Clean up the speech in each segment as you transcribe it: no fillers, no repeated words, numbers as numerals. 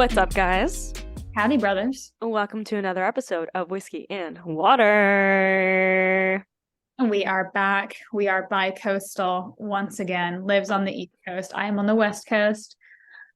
What's up, guys? Howdy, brothers. Welcome to another episode of Whiskey and Water. We are back. We are bi-coastal once again. Lives on the East Coast. I am on the West Coast.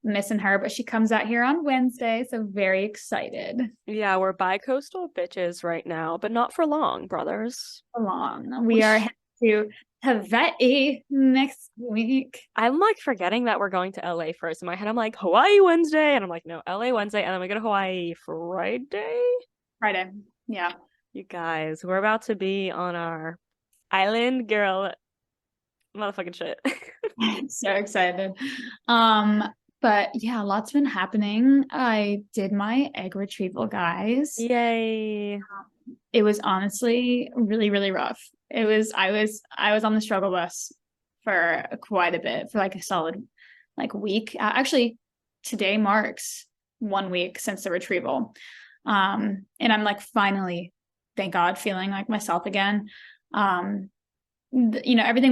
Missing her, but she comes out here on Wednesday, so very excited. Yeah, we're bi-coastal bitches right now, but not for long, brothers. Along. We are headed to Hawaii next week. I'm like forgetting that we're going to LA first. In my head, I'm like, Hawaii Wednesday. And I'm like, no, LA Wednesday. And then we go to Hawaii Friday. Friday. Yeah. You guys, we're about to be on our island girl motherfucking shit. So excited. But yeah, lots been happening. I did my egg retrieval, guys. Yay. It was honestly really, really rough. I was on the struggle bus for quite a bit, for like a solid week. Actually, today marks 1 week since the retrieval. And I'm like finally, thank God, feeling like myself again. Everything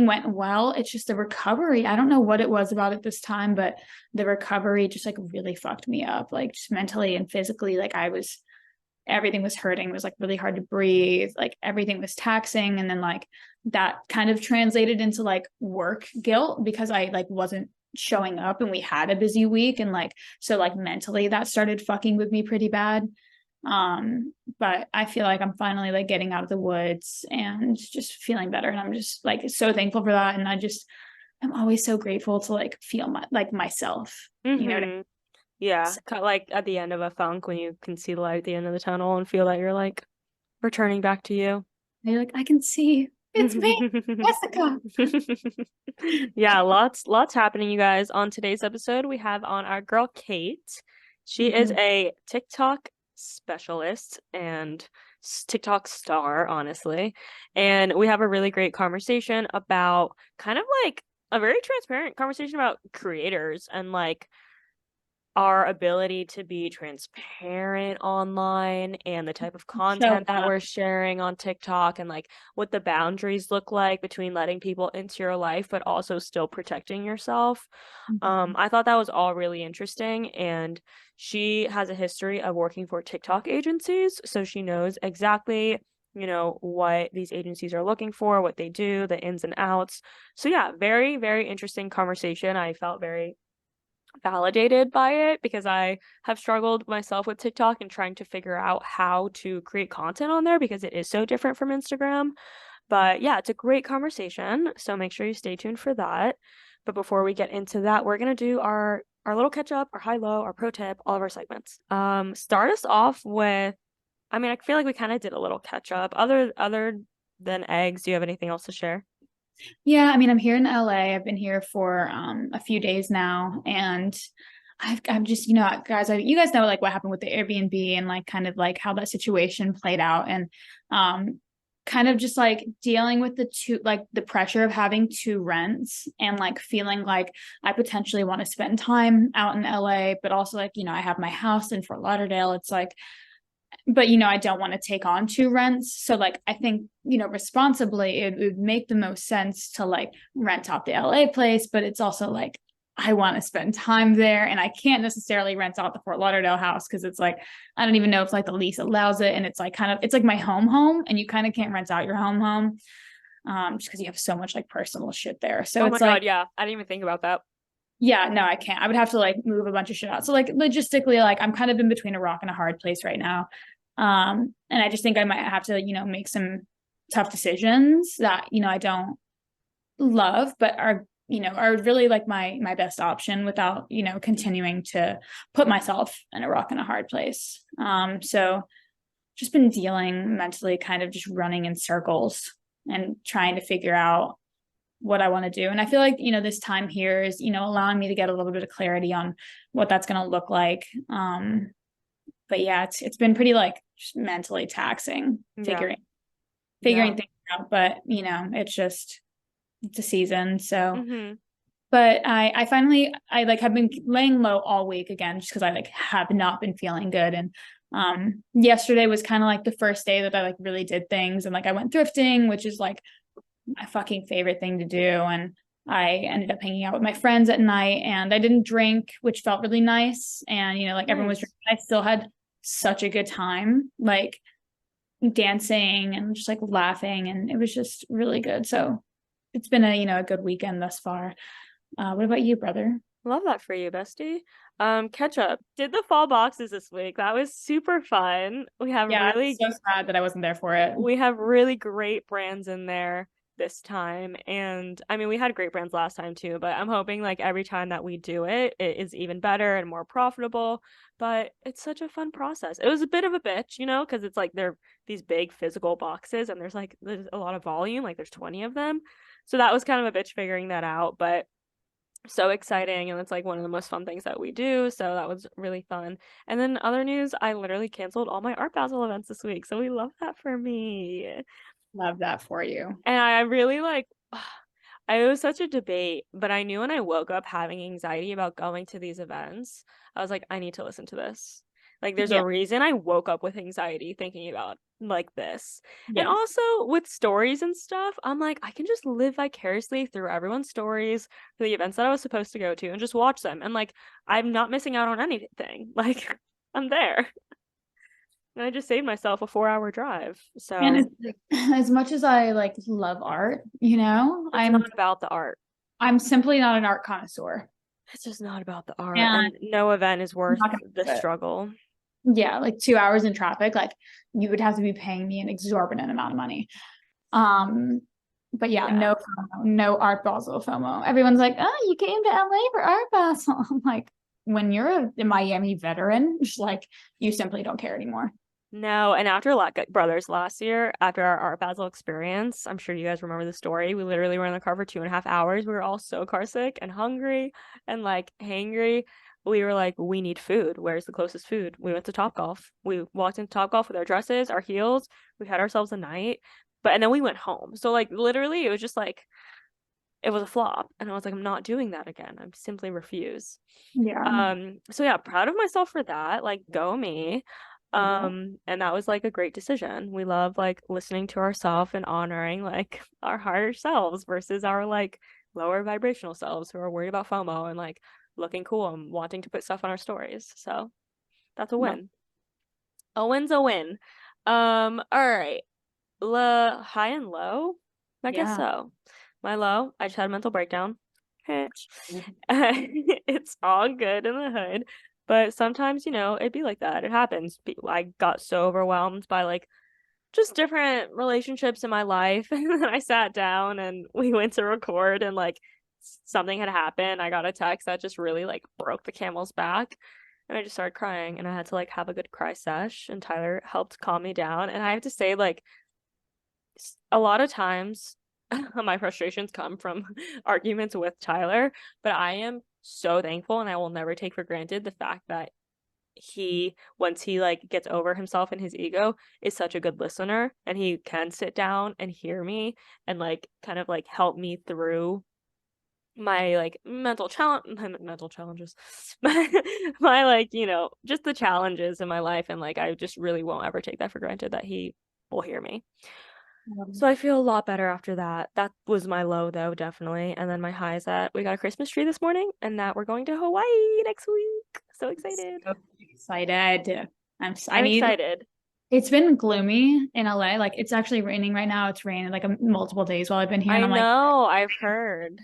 went well. It's just the recovery. I don't know what it was about it this time, but the recovery just like really fucked me up, like just mentally and physically. Everything was hurting. It was like really hard to breathe. Like everything was taxing. And then like that kind of translated into like work guilt because I like wasn't showing up and we had a busy week. And like, so like mentally that started fucking with me pretty bad. But I feel like I'm finally like getting out of the woods and just feeling better. And I'm just like so thankful for that. And I'm always so grateful to like feel myself, Mm-hmm. you know what I mean? Yeah, like at the end of a funk when you can see the light at the end of the tunnel and feel that you're like returning back to you. And you're like, I can see it's me, Jessica. Yeah, lots happening, you guys. On today's episode, we have on our girl Kate. She is a TikTok specialist and TikTok star, honestly. And we have a really great conversation about kind of like a very transparent conversation about creators and like our ability to be transparent online and the type of content that we're sharing on TikTok and like what the boundaries look like between letting people into your life but also still protecting yourself. I thought that was all really interesting, and she has a history of working for TikTok agencies, so she knows exactly what these agencies are looking for, what they do, the ins and outs. So yeah, very, very interesting conversation. I felt very validated by it because I have struggled myself with TikTok and trying to figure out how to create content on there because it is so different from Instagram. But yeah, it's a great conversation, so make sure you stay tuned for that. But before we get into that, we're gonna do our little catch up, our high low, our pro tip, all of our segments. Start us off with, I mean, I feel like we kind of did a little catch up. Other than eggs, do you have anything else to share? Yeah, I mean, I'm here in LA. I've been here for a few days now, and I'm just, guys, you guys know like what happened with the Airbnb and like kind of like how that situation played out, and kind of just like dealing with the pressure of having two rents and like feeling like I potentially want to spend time out in LA, but also like, I have my house in Fort Lauderdale. It's like, but I don't want to take on two rents, so like I think responsibly it would make the most sense to like rent out the LA place, but it's also like I want to spend time there and I can't necessarily rent out the Fort Lauderdale house because it's like I don't even know if like the lease allows it, and it's like it's like my home and you kind of can't rent out your home just because you have so much like personal shit there. So it's like, yeah, I didn't even think about that. Yeah, no, I can't. I would have to like move a bunch of shit out. So like logistically, like I'm kind of in between a rock and a hard place right now. And I just think I might have to, make some tough decisions that, I don't love, but are really like my best option without, continuing to put myself in a rock and a hard place. So just been dealing mentally, kind of just running in circles and trying to figure out what I want to do. And I feel like, this time here is, allowing me to get a little bit of clarity on what that's going to look like. But yeah, it's been pretty like just mentally taxing figuring things out. But, it's a season. So, but I finally, I like have been laying low all week again, just because I like have not been feeling good. And yesterday was kind of like the first day that I like really did things. And like I went thrifting, which is like my fucking favorite thing to do. And I ended up hanging out with my friends at night, and I didn't drink, which felt really nice. And, like everyone was Nice. drinking. I still had such a good time, like dancing and just like laughing. And it was just really good. So it's been a good weekend thus far. What about you, brother? Love that for you, bestie. Ketchup. Did the fall boxes this week. That was super fun. Yeah, I'm so sad that I wasn't there for it. We have really great brands in there this time. And I mean, we had great brands last time too, but I'm hoping like every time that we do it, it is even better and more profitable. But it's such a fun process. It was a bit of a bitch, because it's like they're these big physical boxes and there's a lot of volume, like there's 20 of them. So that was kind of a bitch figuring that out, but so exciting, and it's like one of the most fun things that we do, so that was really fun. And then other news, I literally canceled all my art basel events this week, so we love that for me. Love that for you. And I really like it was such a debate, but I knew when I woke up having anxiety about going to these events, I was like, I need to listen to this. Like, there's Yeah. a reason I woke up with anxiety thinking about like this. And Yeah. also with stories and stuff, I'm like, I can just live vicariously through everyone's stories for the events that I was supposed to go to and just watch them. And like, I'm not missing out on anything. Like, I'm there. And I just saved myself a 4-hour drive. And So it's like, as much as I like love art, it's not about the art. I'm simply not an art connoisseur. It's just not about the art, And and no event is I'm worth not gonna the do it. struggle. Yeah, like 2 hours in traffic, like you would have to be paying me an exorbitant amount of money. Um, but yeah, Yeah. no FOMO, no art Basel FOMO. Everyone's like, oh, you came to LA for art Basel. I'm like, when you're a Miami veteran, just like you simply don't care anymore. No, and after Brothers last year, after our Art Basel experience, I'm sure you guys remember the story. We literally were in the car for 2.5 hours. We were all so car sick and hungry and like hangry. We were like, we need food. Where's the closest food? We went to Topgolf. We walked into Topgolf with our dresses, our heels. We had ourselves a night, and then we went home. So like literally, it was just like it was a flop, and I was like, I'm not doing that again. I simply refuse. Yeah. So yeah, proud of myself for that. Like, go me. Love that. And that was like a great decision. We love like listening to ourselves and honoring like our higher selves versus our like lower vibrational selves who are worried about FOMO and like looking cool and wanting to put stuff on our stories. So that's a Love. win. A win's a win. All right. High and low? I guess Yeah. so. My low, I just had a mental breakdown. It's all good in the hood, but sometimes, it'd be like that. It happens. I got so overwhelmed by like just different relationships in my life, and then I sat down and we went to record, and like something had happened. I got a text that just really like broke the camel's back, and I just started crying, and I had to like have a good cry sesh, and Tyler helped calm me down. And I have to say, like, a lot of times my frustrations come from arguments with Tyler, but I am so thankful, and I will never take for granted the fact that once he like gets over himself and his ego, is such a good listener, and he can sit down and hear me and like kind of like help me through my like mental challenges, my like, just the challenges in my life. And like, I just really won't ever take that for granted that he will hear me. So I feel a lot better after that. That was my low though, definitely. And then my high is that we got a Christmas tree this morning and that we're going to Hawaii next week. So excited. So excited. I I'm need, excited. it's been gloomy in LA. Like it's actually raining right now. It's rained like multiple days while I've been here. And I I'm like, know, I've heard.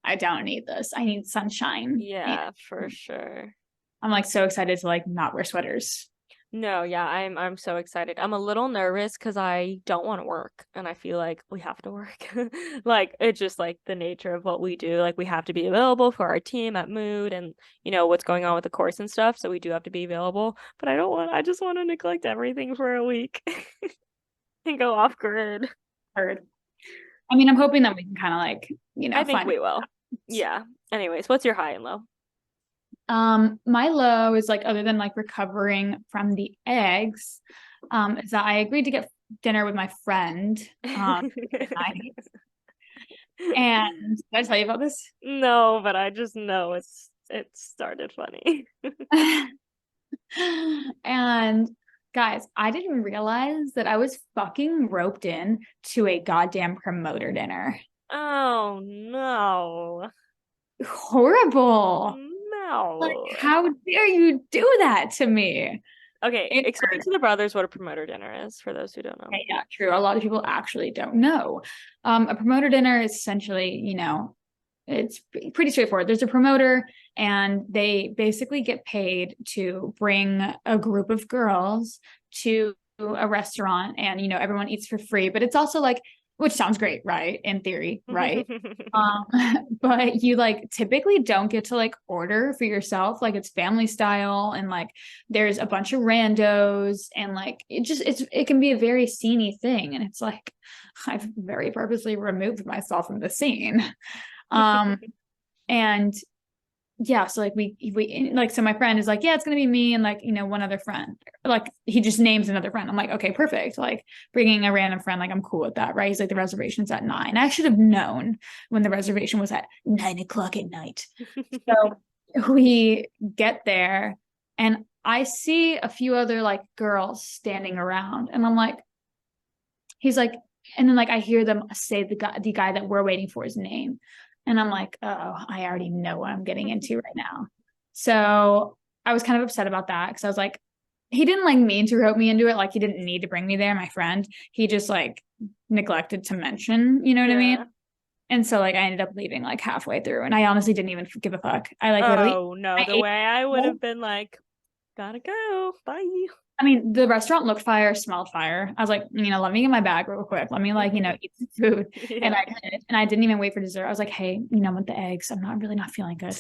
I don't need this. I need sunshine. Yeah, for sure. I'm like so excited to like not wear sweaters. No, yeah, I'm so excited. I'm a little nervous because I don't want to work and I feel like we have to work. Like it's just like the nature of what we do. Like we have to be available for our team at Mood and what's going on with the course and stuff. So we do have to be available. But I just want to neglect everything for a week and go off grid. Heard. I mean, I'm hoping that we can kind of like, I think find we will. Yeah. Anyways, what's your high and low? My low is like other than like recovering from the eggs, is that I agreed to get dinner with my friend tonight. And did I tell you about this? No, but I just know it started funny. And guys, I didn't realize that I was fucking roped in to a goddamn promoter dinner. Oh no. Horrible. Like, No. how dare you do that to me? Okay, It explain to the brothers what a promoter dinner is for those who don't know. Okay, yeah, true. A lot of people actually don't know. A promoter dinner is essentially, it's pretty straightforward. There's a promoter, and they basically get paid to bring a group of girls to a restaurant, and everyone eats for free. But it's also like, which sounds great, right? In theory, right? Um, but you like typically don't get to like order for yourself. Like it's family style, and like there's a bunch of randos, and like it can be a very sceney thing. And it's like I've very purposely removed myself from the scene. Um, and yeah, so like we like, so my friend is like, yeah, it's gonna be me and like one other friend. Like he just names another friend. I'm like, okay, perfect. Like bringing a random friend, like I'm cool with that, right? He's like, the reservation's at 9. I should have known when the reservation was at 9 o'clock at night. So we get there, and I see a few other like girls standing around, and I'm like, he's like, and then like I hear them say the guy that we're waiting for his name. And I'm like, oh, I already know what I'm getting into right now. So I was kind of upset about that, because I was like, he didn't like mean to rope me into it. Like he didn't need to bring me there, my friend. He just like neglected to mention, you know what I mean? Yeah. And so like I ended up leaving like halfway through, and I honestly didn't even give a fuck. I like literally Oh no, I the ate. way I would have been like, gotta go. Bye. I mean, the restaurant looked fire, smelled fire. I was like, let me get my bag real quick. Let me like, eat some food. And Yeah. I did. And I didn't even wait for dessert. I was like, hey, with the eggs, I'm not really not feeling good.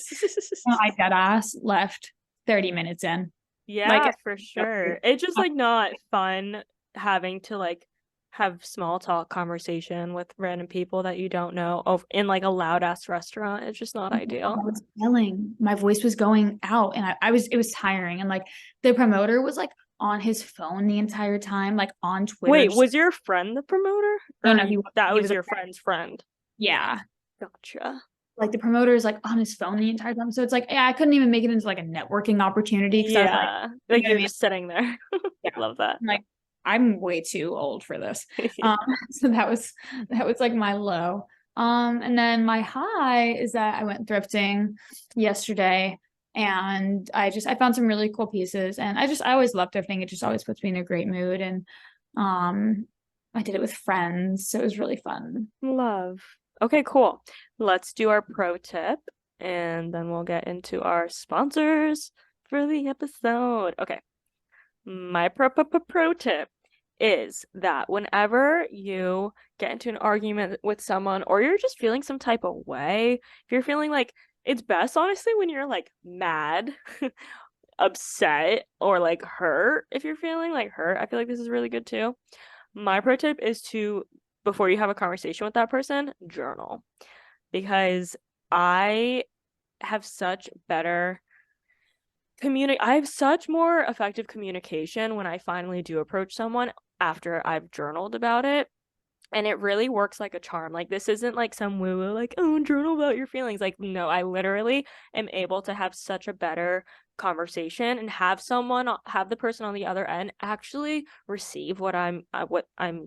And I dead ass left 30 minutes in. Like, Yeah, for sure. It's just like not fun having to like have small talk conversation with random people that you don't know in like a loud ass restaurant. It's just not I ideal. was yelling. My voice was going out, and it was tiring. And like the promoter was like on his phone the entire time, like on Twitter. Wait, was your friend the promoter? No, Or no, that he was was a your friend. friend's friend? Yeah. Gotcha. Like the promoter is like on his phone the entire time. So it's like, yeah, I couldn't even make it into like a networking opportunity, because I was like, Yeah. you Like know what I you're mean? just sitting there. Yeah. Love that. I'm like, I'm way too old for this. Um, so that was like my low. And then my high is that I went thrifting yesterday, and I found some really cool pieces, and I always love thrifting. It just always puts me in a great mood. And um I did it with friends, so it was really fun. Love. Okay, cool. Let's do our pro tip and then we'll get into our sponsors for the episode. Okay. My pro tip is that whenever you get into an argument with someone or you're just feeling some type of way, if you're feeling like it's best honestly when you're like mad, upset, or like hurt. If you're feeling like hurt, I feel like this is really good too. My pro tip is to, before you have a conversation with that person, journal. Because I have such better I have such more effective communication when I finally do approach someone after I've journaled about it. And it really works like a charm. Like this isn't like some woo woo, like, oh, journal about your feelings. Like, no, I literally am able to have such a better conversation and have the person on the other end actually receive what I'm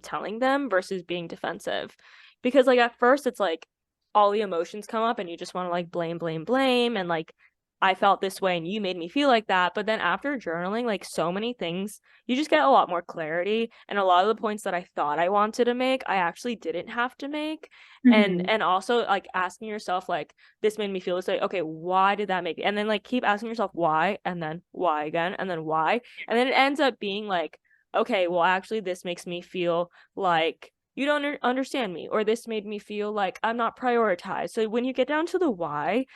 telling them versus being defensive. Because like at first it's like all the emotions come up and you just want to like blame, and like I felt this way and you made me feel like that. But then after journaling, like so many things, you just get a lot more clarity. And a lot of the points that I thought I wanted to make, I actually didn't have to make. Mhm. And also like asking yourself, like, this made me feel this way. Okay, why did that make it? And then like keep asking yourself why, and then why again, and then why. And then it ends up being like, okay, well, actually, this makes me feel like you don't understand me, or this made me feel like I'm not prioritized. So when you get down to the why,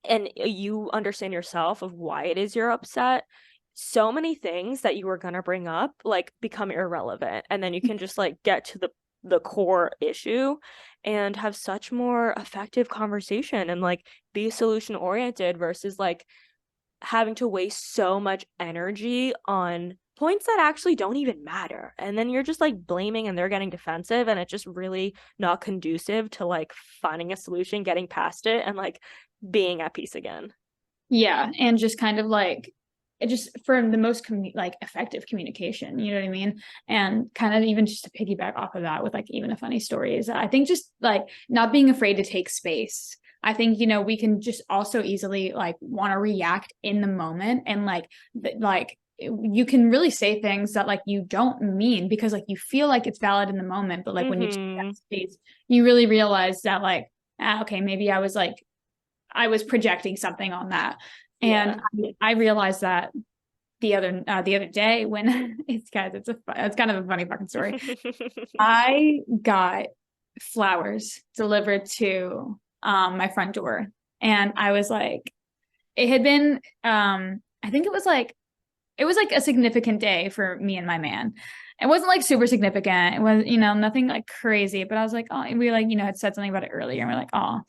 and you understand yourself of why it is you're upset, so many things that you were gonna bring up like become irrelevant, and then you can just like get to the core issue and have such more effective conversation and like be solution oriented versus like having to waste so much energy on points that actually don't even matter. And then you're just like blaming and they're getting defensive, and it's just really not conducive to like finding a solution, getting past it, and like being at peace again. Yeah, and just kind of like it just for the most like effective communication, you know what I mean? And kind of even just to piggyback off of that with like even a funny story is that I think just like not being afraid to take space. I think, you know, we can just also easily like want to react in the moment, and like you can really say things that like you don't mean because like you feel like it's valid in the moment, but like when you take that space, you really realize that like, okay, maybe I was projecting something on that. And I realized that the other day when it's kind of a funny fucking story. I got flowers delivered to my front door, and I was like, it had been I think it was like a significant day for me and my man. It wasn't like super significant. It was, you know, nothing like crazy, but I was like, oh, we like, you know, had said something about it earlier, and we're like, oh.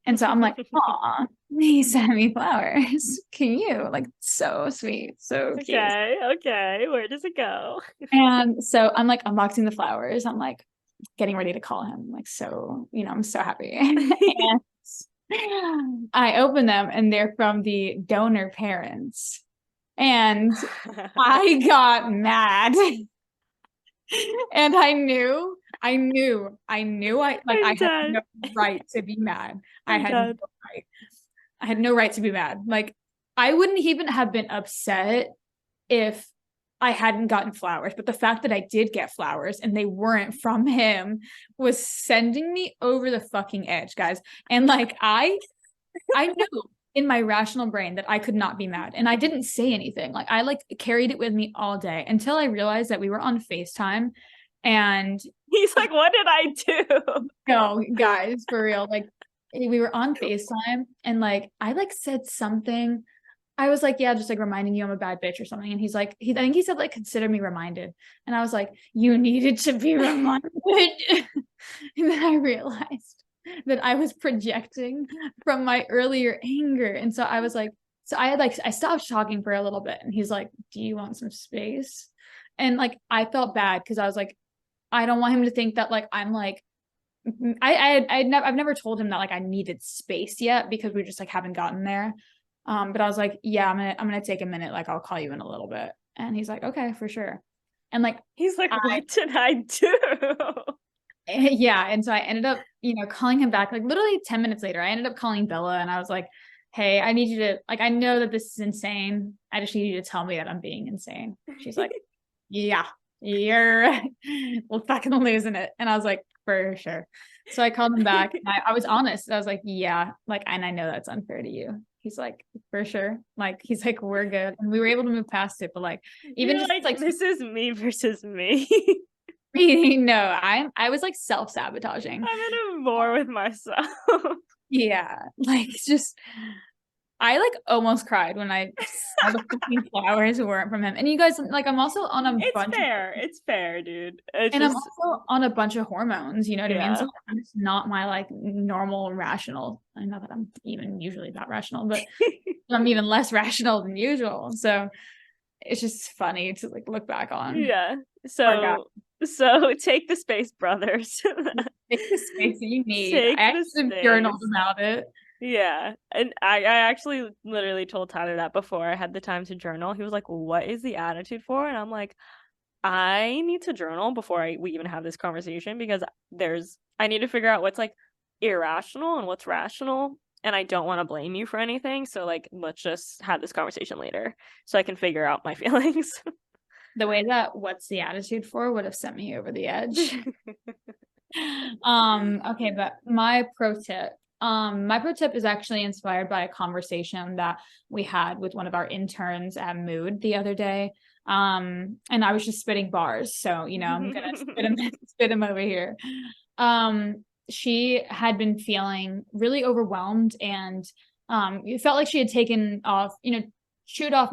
And so I'm like, aw, he sent me flowers. Can you? Like, so sweet, so cute. Okay. Where does it go? And so I'm like unboxing the flowers. I'm like getting ready to call him. Like, so, you know, I'm so happy. And I open them and they're from the donor parents. And I got mad. And I had no right to be mad. I had no right. I had no right to be mad. Like, I wouldn't even have been upset if I hadn't gotten flowers, but the fact that I did get flowers and they weren't from him was sending me over the fucking edge, guys. And like I knew in my rational brain that I could not be mad, and I didn't say anything. Like I like carried it with me all day until I realized that we were on FaceTime, and he's like, what did I do? No, guys, for real. Like we were on FaceTime, and like I like said something. I was like, yeah, just like reminding you I'm a bad bitch or something. And he's like, I think he said like, consider me reminded. And I was like, you needed to be reminded. And then I realized that I was projecting from my earlier anger. And so I was like, I stopped talking for a little bit, and he's like, do you want some space? And like, I felt bad because I was like, I don't want him to think that like, I'm like, I've never told him that like I needed space yet, because we just like haven't gotten there. But I was like, yeah, I'm gonna take a minute, like I'll call you in a little bit. And he's like, okay, for sure. And like he's like, what did I do? Yeah. And so I ended up, you know, calling him back like literally 10 minutes later. I ended up calling Bella, and I was like, hey, I need you to like, I know that this is insane. I just need you to tell me that I'm being insane. She's like, yeah, you're well fucking losing it. And I was like, for sure. So I called him back, and I was honest. I was like, yeah, like, and I know that's unfair to you. He's like, for sure. Like, he's like, we're good. And we were able to move past it. But like, even You're just like this is me versus me. no, I was like self-sabotaging. I'm in a war with myself. Yeah. Like just I like almost cried when I saw the fucking flowers weren't from him. And you guys, like, I'm also on a bunch It's fair, dude. It's and just, I'm also on a bunch of hormones, you know what I mean? yeah. So it's not my like normal rational. I know that I'm even usually that rational, but I'm even less rational than usual. So it's just funny to like look back on. Yeah. So take the space, brothers. Take the space that you need. Take I the actually space. journaled about it. Yeah. And I actually literally told Tyler that before I had the time to journal. He was like, what is the attitude for? And I'm like, I need to journal before we even have this conversation, because I need to figure out what's like irrational and what's rational. And I don't want to blame you for anything. So like, let's just have this conversation later so I can figure out my feelings. The way that what's the attitude for would have sent me over the edge. Okay, but my pro tip is actually inspired by a conversation that we had with one of our interns at Mood the other day. And I was just spitting bars, so you know I'm gonna spit him over here. She had been feeling really overwhelmed, and it felt like she had taken off, you know, chewed off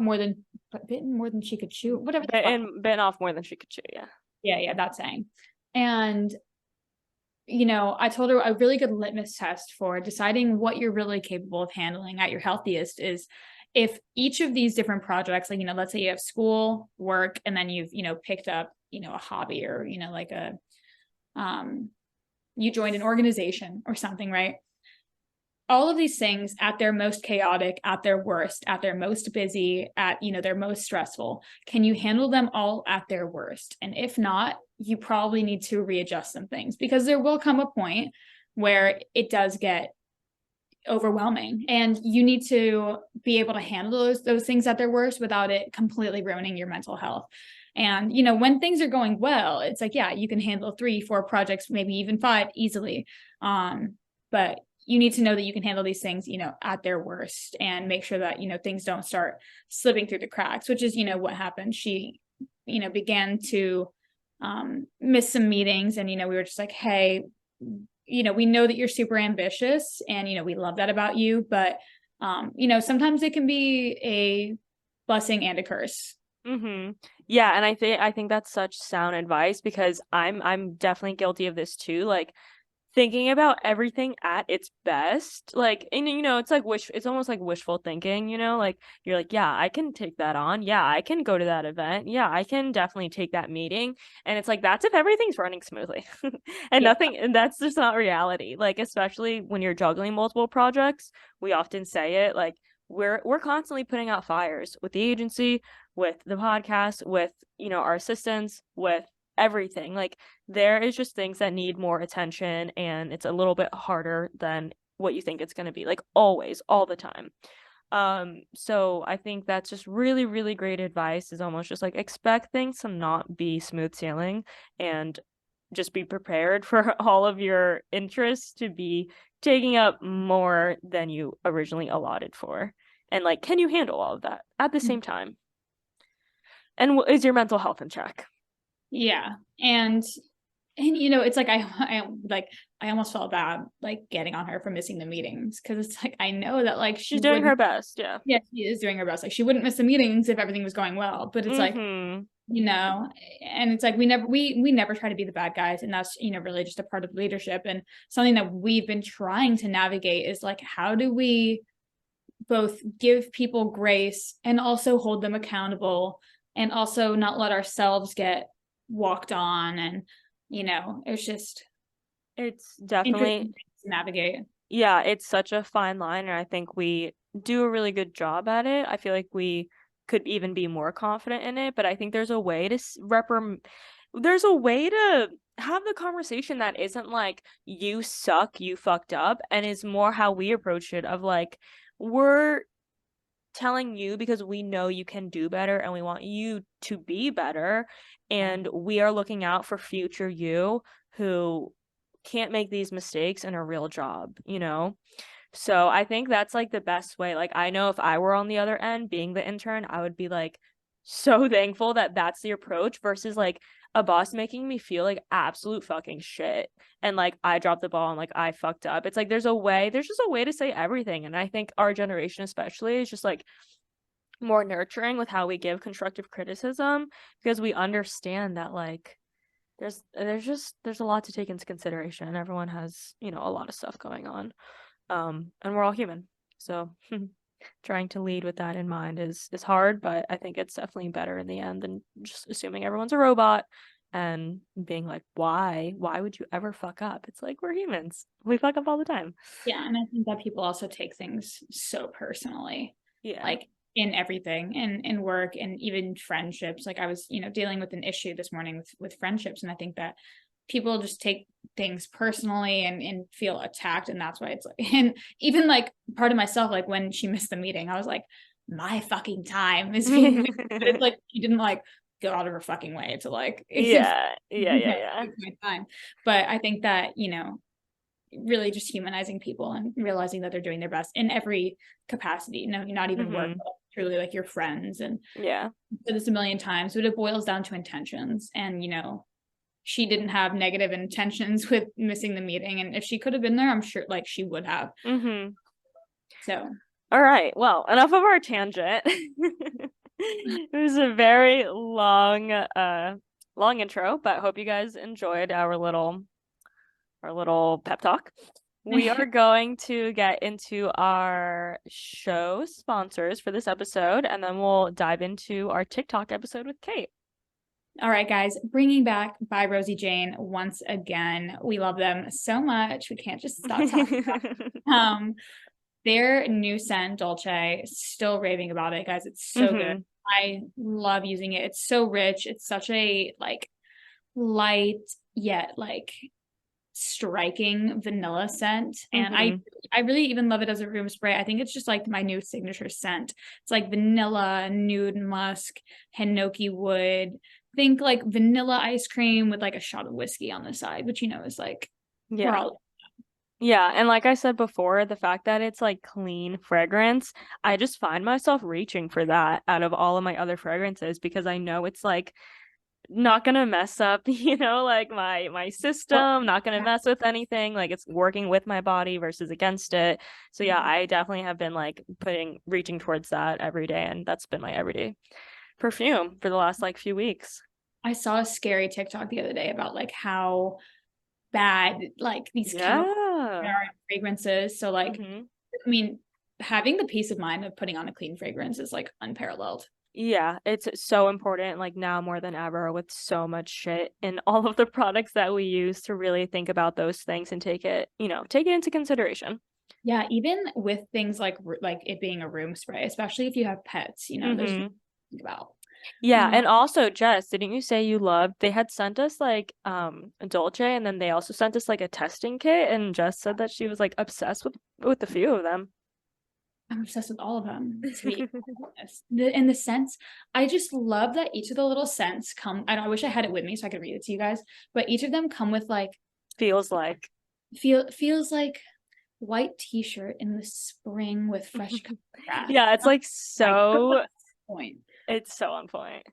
bitten more than she could chew, whatever. And bitten off more than she could chew. Yeah. Yeah, that saying. And you know, I told her a really good litmus test for deciding what you're really capable of handling at your healthiest is if each of these different projects, like, you know, let's say you have school, work, and then you've, you know, picked up, you know, a hobby, or, you know, like you joined an organization or something, right? all of these things at their most chaotic, at their worst, at their most busy, at, you know, their most stressful, can you handle them all at their worst? And if not, you probably need to readjust some things, because there will come a point where it does get overwhelming, and you need to be able to handle those things at their worst without it completely ruining your mental health. And, you know, when things are going well, it's like, yeah, you can handle 3-4 projects, maybe even 5 easily. But you need to know that you can handle these things, you know, at their worst, and make sure that, you know, things don't start slipping through the cracks, which is, you know, what happened. She, you know, began to miss some meetings, and, you know, we were just like, hey, you know, we know that you're super ambitious, and, you know, we love that about you, but you know, sometimes it can be a blessing and a curse. Yeah, and I think that's such sound advice, because I'm definitely guilty of this too. Like, thinking about everything at its best, like, and you know, it's almost like wishful thinking, you know, like you're like, yeah, I can take that on. Yeah, I can go to that event. Yeah, I can definitely take that meeting. And it's like, that's if everything's running smoothly. Yeah. And that's just not reality. Like, especially when you're juggling multiple projects, we often say it, like, we're constantly putting out fires with the agency, with the podcast, with, you know, our assistants, with everything. Like, there is just things that need more attention, and it's a little bit harder than what you think it's going to be, like, always, all the time. So I think that's just really, really great advice, is almost just like, expect things to not be smooth sailing, and just be prepared for all of your interests to be taking up more than you originally allotted for. And, like, can you handle all of that at the same time? And is your mental health in check? Yeah. And you know, it's like I almost felt bad like getting on her for missing the meetings, because it's like I know that like she She's doing her wouldn't. best, yeah. Yeah, she is doing her best. Like she wouldn't miss the meetings if everything was going well. But it's like, Mhm. you know, and it's like we never try to be the bad guys, and that's, you know, really just a part of leadership. And something that we've been trying to navigate is like, how do we both give people grace and also hold them accountable, and also not let ourselves get walked on. And, you know, it's just It's definitely, interesting to navigate. yeah, it's such a fine line, and I think we do a really good job at it. I feel like we could even be more confident in it, but I think there's a way to there's a way to have the conversation that isn't like, "You suck, you fucked up," and is more how we approach it, of like, we're telling you because we know you can do better, and we want you to be better, Yeah. and we are looking out for future you who can't make these mistakes in a real job, you know? So I think that's like the best way. Like, I know if I were on the other end being the intern, I would be like so thankful that that's the approach, versus like a boss making me feel like absolute fucking shit, and like I dropped the ball and like I fucked up. It's like, there's just a way to say everything. And I think our generation especially is just like more nurturing with how we give constructive criticism, because we understand that, like, there's a lot to take into consideration. Everyone has, you know, a lot of stuff going on. And we're all human. So trying to lead with that in mind is hard, but I think it's definitely better in the end than just assuming everyone's a robot and being like, why would you ever fuck up? It's like, we're humans. We fuck up all the time. Yeah, and I think that people also take things so personally, Yeah. like in everything, in work and even friendships. Like I was, you know, dealing with an issue this morning with friendships, and I think that people just take things personally and feel attacked, and that's why it's like, and even like part of myself, like when she missed the meeting, I was like, my fucking time is being wasted. But it's like she didn't like go out of her fucking way to like Yeah. Yeah, you yeah, know, yeah. take my time. But I think that, you know, really just humanizing people and realizing that they're doing their best in every capacity. No, not even work, Mhm. but truly like your friends. And Yeah. I've said this a million times, but it boils down to intentions. And, you know, she didn't have negative intentions with missing the meeting. And if she could have been there, I'm sure like she would have. Mhm. So All right. Well, enough of our tangent. It was a very long intro, but hope you guys enjoyed our little pep talk. We are going to get into our show sponsors for this episode, and then we'll dive into our TikTok episode with Kate. all right, guys, bringing back by Rosie Jane once again. We love them so much. We can't just stop talking about them. Um, their new scent, Dolce, still raving about it, guys. It's so good. I love using it. It's so rich. It's such a like light yet like striking vanilla scent. And I really even love it as a room spray. I think it's just like my new signature scent. It's like vanilla, nude musk, hinoki wood. Think like vanilla ice cream with like a shot of whiskey on the side, which is like we're all. Yeah, and like I said before, the fact that it's like clean fragrance, I just find myself reaching for that out of all of my other fragrances because I know it's like not gonna mess up, like my system, not gonna mess with anything. Like it's working with my body versus against it. So yeah, I definitely have been like reaching towards that every day, and that's been my everyday perfume for the last like few weeks. I saw a scary TikTok the other day about like how bad like these chemicals are in fragrances. So like, I mean, having the peace of mind of putting on a clean fragrance is like unparalleled. Yeah, it's so important, like now more than ever, with so much shit in all of the products that we use to really think about those things and take it into consideration. Yeah, even with things like it being a room spray, especially if you have pets, there's things to think about. Yeah, and also Jess, didn't you say they had sent us like a Dolce, and then they also sent us like a testing kit, and Jess said that she was like obsessed with a few of them. I'm obsessed with all of them, to be honest. In the scents, I just love that each of the little scents come. I wish I had it with me so I could read it to you guys, but each of them come with like feels like white t-shirt in the spring with fresh grass. Yeah, it's like so point. It's so on point.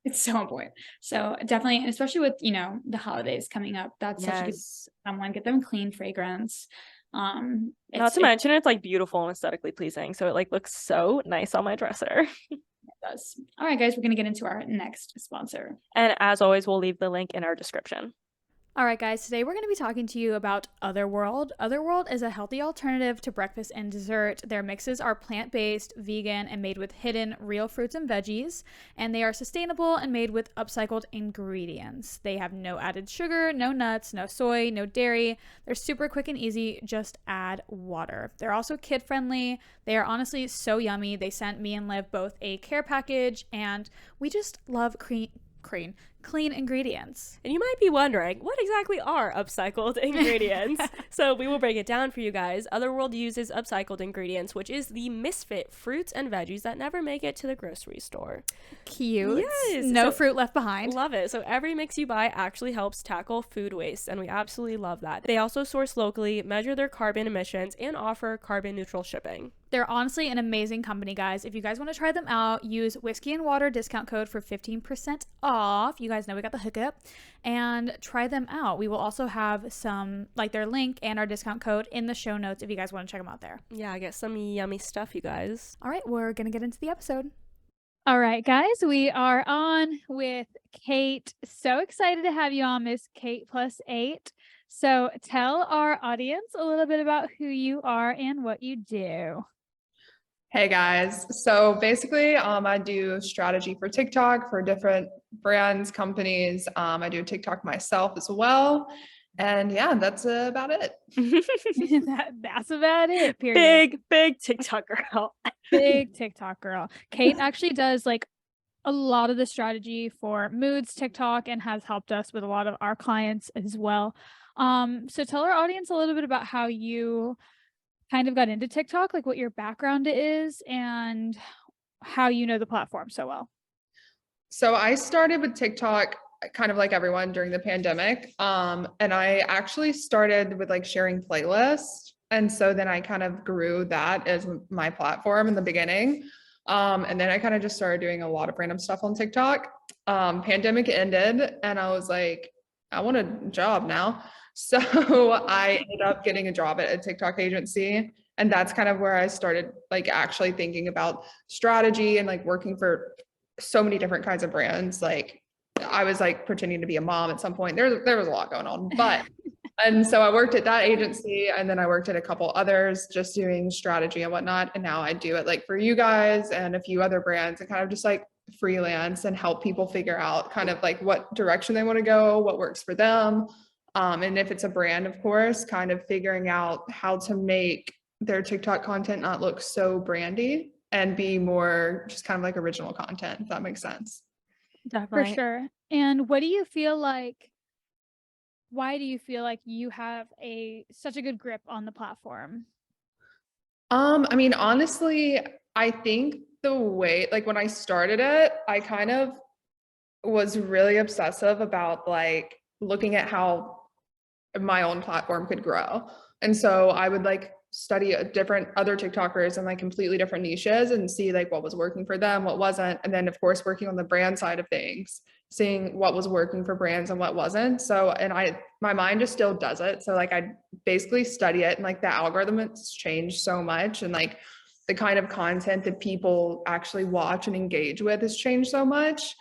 It's so on point. So definitely, and especially with the holidays coming up, that's such a good someone get them clean fragrance. Not to mention it's like beautiful and aesthetically pleasing, so it like looks so nice on my dresser. It does. All right, guys, we're gonna get into our next sponsor, and as always, we'll leave the link in our description. All right, guys, today we're going to be talking to you about Otherworld. Otherworld is a healthy alternative to breakfast and dessert. Their mixes are plant-based, vegan, and made with hidden real fruits and veggies, and they are sustainable and made with upcycled ingredients. They have no added sugar, no nuts, no soy, no dairy. They're super quick and easy. Just add water. They're also kid-friendly. They are honestly so yummy. They sent me and Liv both a care package, and we just love clean ingredients. And you might be wondering, what exactly are upcycled ingredients? So we will break it down for you guys. Otherworld uses upcycled ingredients, which is the misfit fruits and veggies that never make it to the grocery store. Cute. Yes. No fruit left behind. Love it. So every mix you buy actually helps tackle food waste, and we absolutely love that. They also source locally, measure their carbon emissions, and offer carbon neutral shipping. They're honestly an amazing company, guys. If you guys want to try them out, use Whiskey and Water discount code for 15% off. You guys know we got the hookup, and try them out. We will also have some, like their link and our discount code in the show notes if you guys want to check them out there. Yeah, get some yummy stuff, you guys. All right, we're going to get into the episode. All right, guys, we are on with Kate. So excited to have you on, Miss Kate +8. So tell our audience a little bit about who you are and what you do. Hey guys, so basically I do strategy for TikTok for different brands, companies. I do TikTok myself as well. And yeah, that's about it. That's about it, period. Big TikTok girl. Big TikTok girl. Kate actually does like a lot of the strategy for Moods TikTok and has helped us with a lot of our clients as well. So tell our audience a little bit about how you kind of got into TikTok, like what your background is and how you know the platform so well. So I started with TikTok kind of like everyone during the pandemic. And I actually started with like sharing playlists. And so then I kind of grew that as my platform in the beginning. And then I kind of just started doing a lot of random stuff on TikTok. Pandemic ended and I was like, I want a job now. So I ended up getting a job at a TikTok agency. And that's kind of where I started like actually thinking about strategy and like working for so many different kinds of brands. Like I was like pretending to be a mom at some point. There was a lot going on, but and so I worked at that agency and then I worked at a couple others just doing strategy and whatnot. And now I do it like for you guys and a few other brands and kind of just like freelance and help people figure out kind of like what direction they want to go, what works for them. And if it's a brand, of course, kind of figuring out how to make their TikTok content not look so brandy and be more just kind of like original content, if that makes sense. For Definitely. sure. And what do you feel like, why do you feel like you have such a good grip on the platform? I mean, honestly, I think the way, like when I started it, I kind of was really obsessive about like looking at how my own platform could grow. And so I would like study different other TikTokers and like completely different niches and see like what was working for them, what wasn't. And then of course working on the brand side of things, seeing what was working for brands and what wasn't. So, and my mind just still does it. So like I basically study it, and like the algorithm has changed so much, and like the kind of content that people actually watch and engage with has changed so much.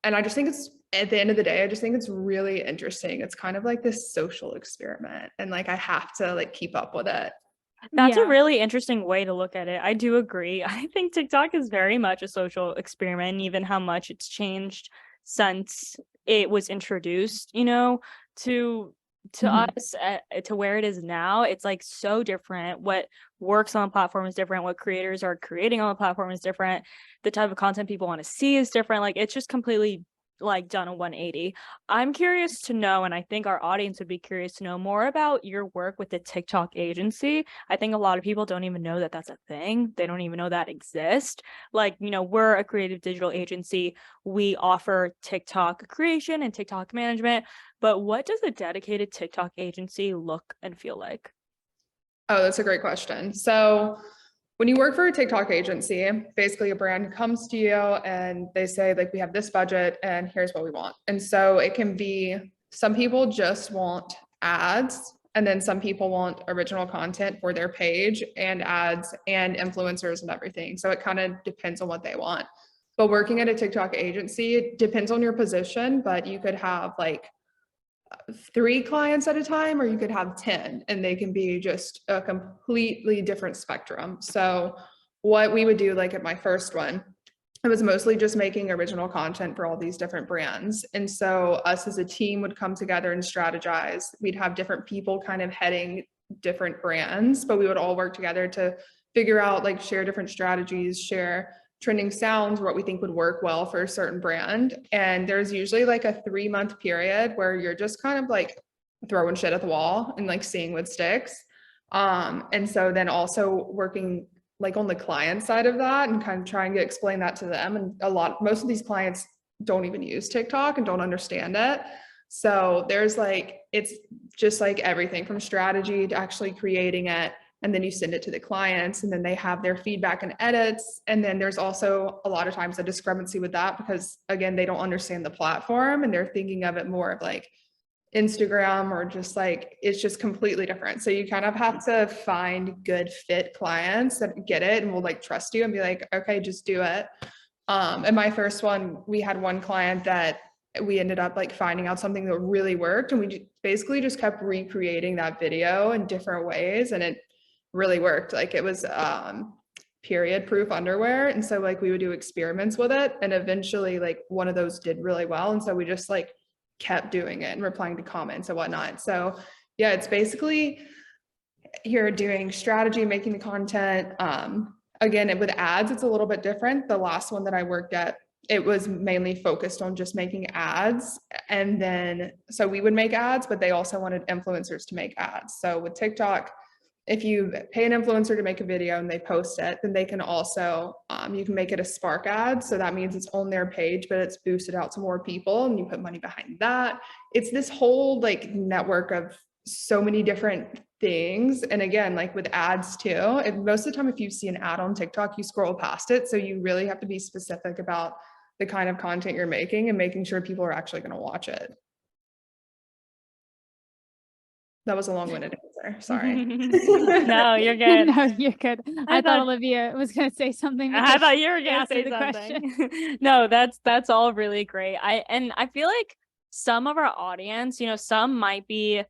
And I just think it's, at the end of the day, I just think it's really interesting. It's kind of like this social experiment, and like I have to like keep up with it. That's a Yeah. really interesting way to look at it. I do agree. I think TikTok is very much a social experiment, even how much it's changed since it was introduced, to Mhm. us, to where it is now. It's like so different. What works on the platform is different. What creators are creating on the platform is different. The type of content people want to see is different. Like it's just completely like done a 180. I'm curious to know, and I think our audience would be curious to know more about your work with the TikTok agency. I think a lot of people don't even know that that's a thing. They don't even know that exists. Like, we're a creative digital agency. We offer TikTok creation and TikTok management. But what does a dedicated TikTok agency look and feel like? Oh, that's a great question. So when you work for a TikTok agency, basically a brand comes to you and they say, like, we have this budget and here's what we want. And so it can be, some people just want ads, and then some people want original content for their page and ads and influencers and everything. So it kind of depends on what they want. But working at a TikTok agency, it depends on your position, but you could have like 3 clients at a time, or you could have 10, and they can be just a completely different spectrum. So what we would do, like at my first one, it was mostly just making original content for all these different brands. And so us as a team would come together and strategize. We'd have different people kind of heading different brands, but we would all work together to figure out, like, share different strategies, share trending sounds, what we think would work well for a certain brand. And there's usually like a 3-month period where you're just kind of like throwing shit at the wall and like seeing what sticks. And so then also working like on the client side of that and kind of trying to explain that to them. And most of these clients don't even use TikTok and don't understand it. So there's like, it's just like everything from strategy to actually creating it. And then you send it to the clients, and then they have their feedback and edits. And then there's also a lot of times a discrepancy with that because, again, they don't understand the platform and they're thinking of it more of like Instagram, or just like, it's just completely different. So you kind of have to find good fit clients that get it and will like trust you and be like, okay, just do it. And my first one, we had one client that we ended up like finding out something that really worked, and we basically just kept recreating that video in different ways, and it really worked. Like it was period proof underwear, and so like we would do experiments with it, and eventually like one of those did really well, and so we just like kept doing it and replying to comments and whatnot. So yeah, it's basically you're doing strategy, making the content. Again, with ads, it's a little bit different. The last one that I worked at, it was mainly focused on just making ads. And then, so we would make ads, but they also wanted influencers to make ads. So with TikTok, if you pay an influencer to make a video and they post it, then they can also, you can make it a spark ad. So that means it's on their page, but it's boosted out to more people, and you put money behind that. It's this whole like network of so many different things. And again, like with ads too, most of the time, if you see an ad on TikTok, you scroll past it. So you really have to be specific about the kind of content you're making and making sure people are actually going to watch it. That was a long-winded answer. Sorry. No, you're good. No, you're good. I thought thought Olivia was going to say something I because thought she you were gonna asked me say the question. something. No, that's all really great. I feel like some of our audience, some might be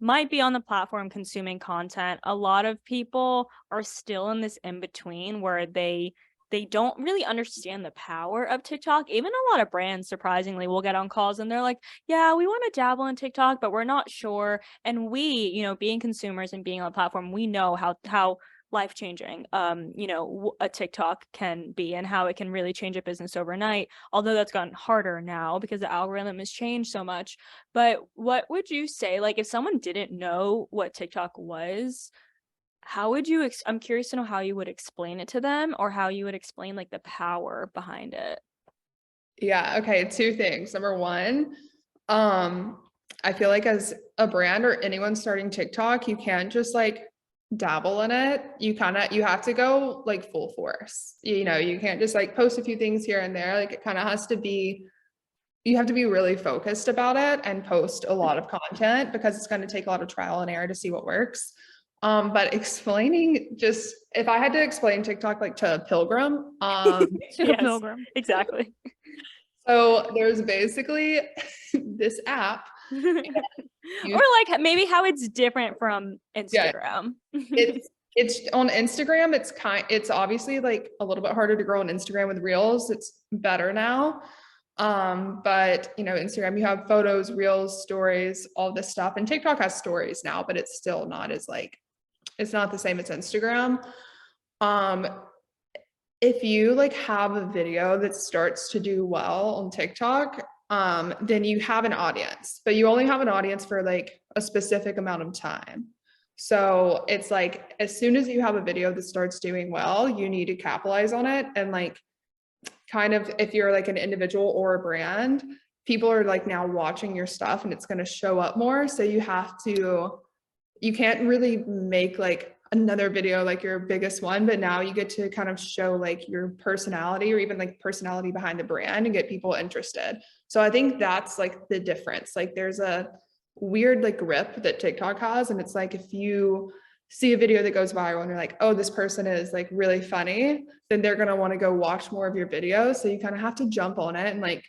on the platform consuming content. A lot of people are still in this in between where they don't really understand the power of TikTok. Even a lot of brands, surprisingly, will get on calls and they're like, yeah, we want to dabble in TikTok, but we're not sure. And we, being consumers and being on the platform, we know how life-changing, a TikTok can be, and how it can really change a business overnight, although that's gotten harder now because the algorithm has changed so much. But what would you say, like, if someone didn't know what TikTok was, how would you I'm curious to know how you would explain it to them, or how you would explain, like, the power behind it. Yeah, okay, two things. Number one, I feel like as a brand or anyone starting TikTok, you can't just like dabble in it. You have to go like full force. You can't just like post a few things here and there. Like it kind of has to be, you have to be really focused about it and post a lot of content because it's going to take a lot of trial and error to see what works. But explaining, just if I had to explain TikTok like to a pilgrim, To a Yes, pilgrim. exactly. so there's basically this app. Or like maybe how it's different from Yeah. Instagram. It's on Instagram. It's obviously like a little bit harder to grow on Instagram with Reels. It's better now. But Instagram, you have photos, Reels, stories, all this stuff. And TikTok has stories now, but it's still not as like, it's not the same as Instagram. If you like have a video that starts to do well on TikTok, then you have an audience, but you only have an audience for like a specific amount of time. So it's like, as soon as you have a video that starts doing well, you need to capitalize on it. And like, kind of, if you're like an individual or a brand, people are like now watching your stuff and it's going to show up more. So you can't really make like another video like your biggest one, but now you get to kind of show like your personality or even like personality behind the brand and get people interested. So I think that's like the difference. Like there's a weird like grip that TikTok has, and it's like if you see a video that goes viral and you're like, oh, this person is like really funny, then they're going to want to go watch more of your videos. So you kind of have to jump on it and like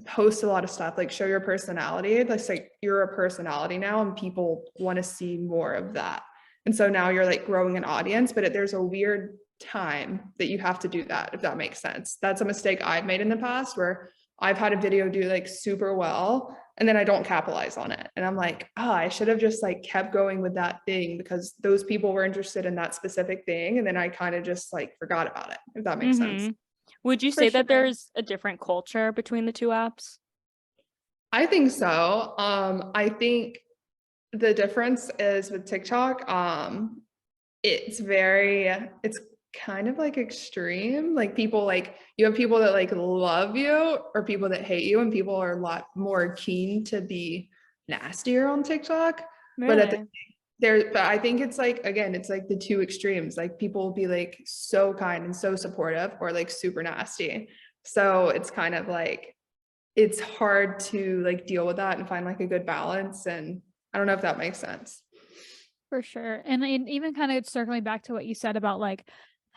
post a lot of stuff, like show your personality. It's like you're a personality now and people want to see more of that. And so now you're like growing an audience, but there's a weird time that you have to do that, if that makes sense. That's a mistake I've made in the past where I've had a video do like super well and then I don't capitalize on it. And I'm like, oh, I should have just like kept going with that thing because those people were interested in that specific thing. And then I kind of just like forgot about it, if that makes sense. Would you For say that sure. there's a different culture between the two apps? I think so. I think the difference is with TikTok, it's kind of like extreme. Like people like, you have people that like love you or people that hate you, and people are a lot more keen to be nastier on TikTok. Really? But I think it's like, again, it's like the two extremes. Like people will be like so kind and so supportive or like super nasty. So it's kind of like, it's hard to like deal with that and find like a good balance. And I don't know if that makes sense. For sure. And even kind of circling back to what you said about like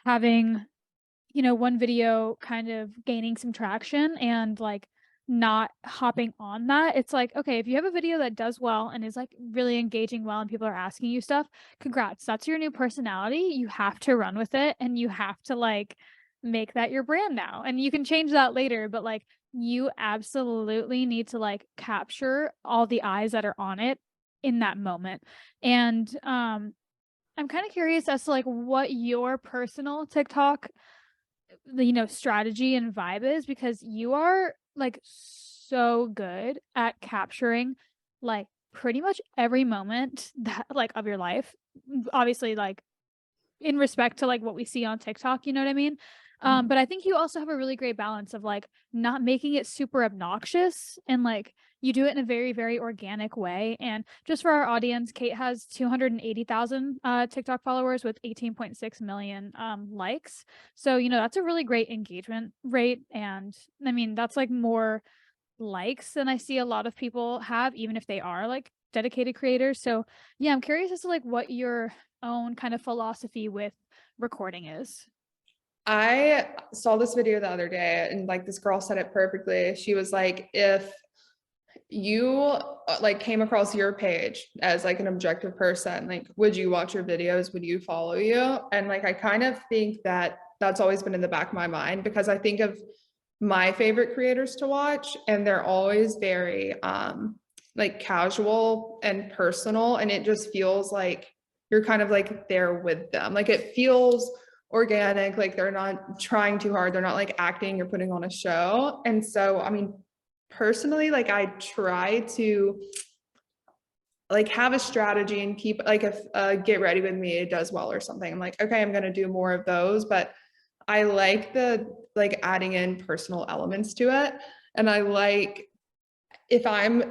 having, one video kind of gaining some traction and like not hopping on that. It's like, okay, if you have a video that does well and is like really engaging well and people are asking you stuff, congrats. That's your new personality. You have to run with it and you have to like make that your brand now. And you can change that later, but like you absolutely need to like capture all the eyes that are on it in that moment. And I'm kind of curious as to like what your personal TikTok strategy and vibe is, because you are like so good at capturing like pretty much every moment that like of your life, obviously like in respect to like what we see on TikTok, you know what I mean? But I think you also have a really great balance of like not making it super obnoxious, and like you do it in a very, very organic way. And just for our audience, Kate has 280,000 TikTok followers with 18.6 million likes. So, that's a really great engagement rate. And I mean, that's like more likes than I see a lot of people have, even if they are like dedicated creators. So yeah, I'm curious as to like what your own kind of philosophy with recording is. I saw this video the other day and like this girl said it perfectly. She was like, if you like came across your page as like an objective person, like would you watch your videos, would you follow you? And like I kind of think that that's always been in the back of my mind, because I think of my favorite creators to watch and they're always very like casual and personal, and it just feels like you're kind of like there with them. Like it feels organic, like they're not trying too hard. They're not like acting or putting on a show. And so, I mean, personally, like I try to like have a strategy and keep like if get ready with me it does well or something, I'm like, okay, I'm going to do more of those. But I like the like adding in personal elements to it. And I like if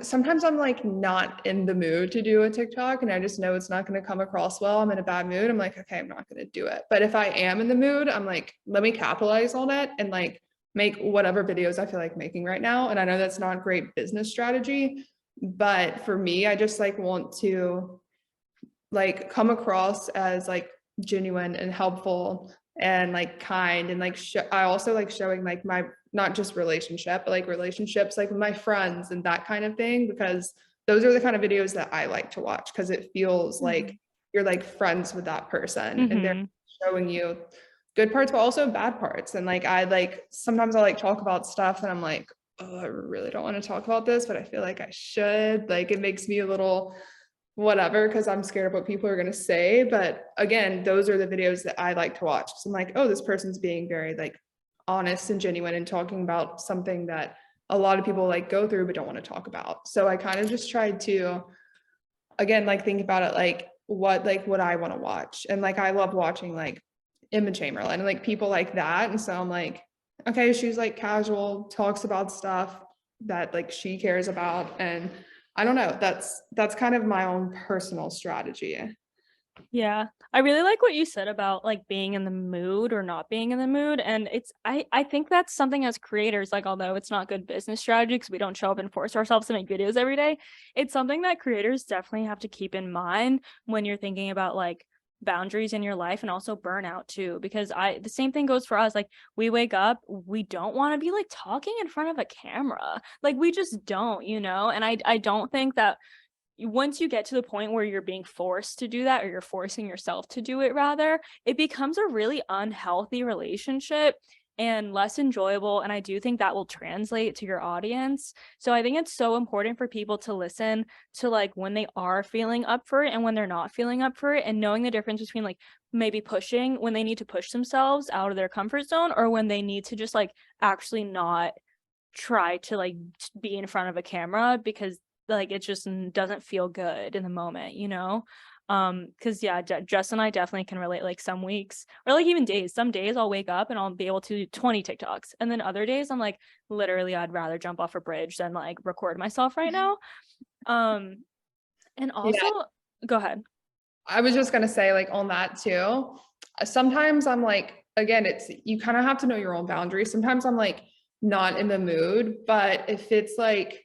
sometimes I'm like not in the mood to do a TikTok and I just know it's not going to come across well, I'm in a bad mood, I'm like, okay, I'm not going to do it. But if I am in the mood, I'm like, let me capitalize on it and like make whatever videos I feel like making right now. And I know that's not a great business strategy, but for me, I just like want to like come across as like genuine and helpful and like kind and like I also like showing like my not just relationship but like relationships like with my friends and that kind of thing, because those are the kind of videos that I like to watch because it feels like you're like friends with that person and they're showing you good parts but also bad parts. And like I like sometimes I like talk about stuff and I'm like, oh, I really don't want to talk about this, but I feel like I should. Like it makes me a little whatever because I'm scared of what people are going to say. But again, those are the videos that I like to watch. So I'm like, oh, this person's being very like honest and genuine and talking about something that a lot of people like go through but don't want to talk about. So I kind of just tried to again like think about it like what I want to watch. And like I love watching like Emma Chamberlain and like people like that. And so I'm like, okay, she's like casual, talks about stuff that like she cares about. And I don't know, that's kind of my own personal strategy. Yeah. I really like what you said about like being in the mood or not being in the mood. And I think that's something as creators, like although it's not good business strategy because we don't show up and force ourselves to make videos every day, it's something that creators definitely have to keep in mind when you're thinking about like boundaries in your life and also burnout too. Because the same thing goes for us. Like we wake up, we don't want to be like talking in front of a camera. Like we just don't, and I don't think that once you get to the point where you're being forced to do that or you're forcing yourself to do it rather, it becomes a really unhealthy relationship and less enjoyable. And I do think that will translate to your audience. So I think it's so important for people to listen to like when they are feeling up for it and when they're not feeling up for it, and knowing the difference between like maybe pushing when they need to push themselves out of their comfort zone or when they need to just like actually not try to like be in front of a camera because like it just doesn't feel good in the moment, because yeah, Jess and I definitely can relate. Like some weeks or like even days, some days I'll wake up and I'll be able to do 20 TikToks, and then other days I'm like, literally I'd rather jump off a bridge than like record myself right now. And also go ahead. I was just gonna say like on that too, sometimes I'm like, again, it's you kind of have to know your own boundaries. Sometimes I'm like not in the mood, but if it's like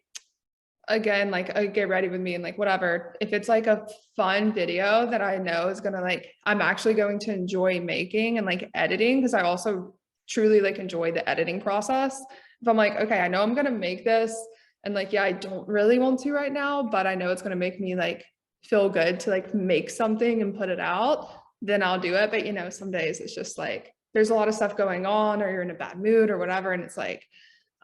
again, like get ready with me and like whatever, if it's like a fun video that I know is gonna like I'm actually going to enjoy making and like editing, because I also truly like enjoy the editing process. If I'm like, okay, I know I'm gonna make this and like yeah, I don't really want to right now, but I know it's gonna make me like feel good to like make something and put it out, then I'll do it. But some days it's just like there's a lot of stuff going on or you're in a bad mood or whatever, and it's like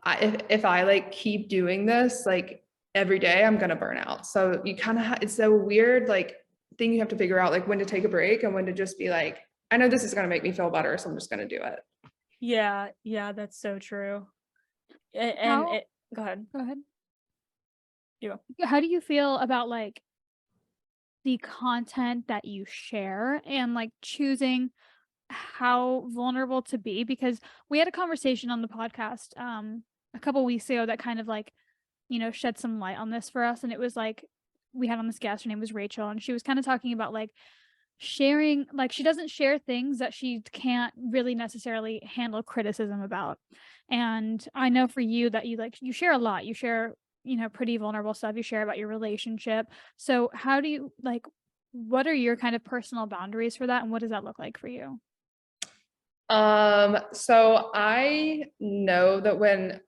if I like keep doing this like every day, I'm gonna burn out. So you kind of it's a weird like thing you have to figure out, like when to take a break and when to just be like, I know this is gonna make me feel better, so I'm just gonna do it. Yeah, that's so true. Go ahead. How do you feel about like the content that you share and like choosing how vulnerable to be? Because we had a conversation on the podcast a couple weeks ago that kind of like shed some light on this for us. And it was like we had on this guest, her name was Rachel, and she was kind of talking about like sharing, like she doesn't share things that she can't really necessarily handle criticism about. And I know for you that you share a lot, you share pretty vulnerable stuff, you share about your relationship. So how do you like, what are your kind of personal boundaries for that, and what does that look like for you? So I know that when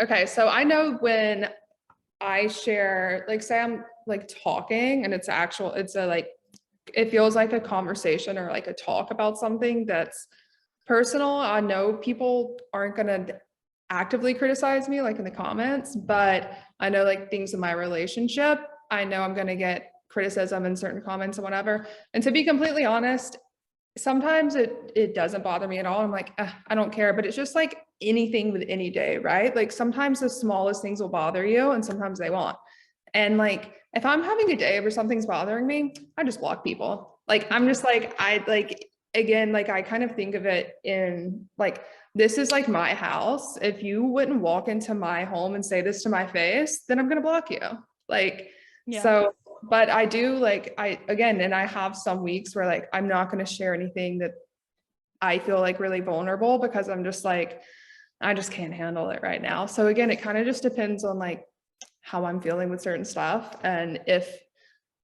okay, so I know when I share, like say I'm like talking and it's a like, it feels like a conversation or like a talk about something that's personal. I know people aren't gonna actively criticize me like in the comments, but I know like things in my relationship, I know I'm gonna get criticism and certain comments and whatever. And to be completely honest, sometimes it doesn't bother me at all. I'm like, I don't care, but it's just like anything with any day, right? Like sometimes the smallest things will bother you and sometimes they won't. And like, if I'm having a day where something's bothering me, I just block people. Like, I'm just like, again, like I kind of think of it in like, this is like my house. If you wouldn't walk into my home and say this to my face, then I'm going to block you. Like, so, but I do like, and I have some weeks where like, I'm not going to share anything that I feel like really vulnerable because I'm just like, I just can't handle it right now. So again, it kind of just depends on like how I'm feeling with certain stuff. And if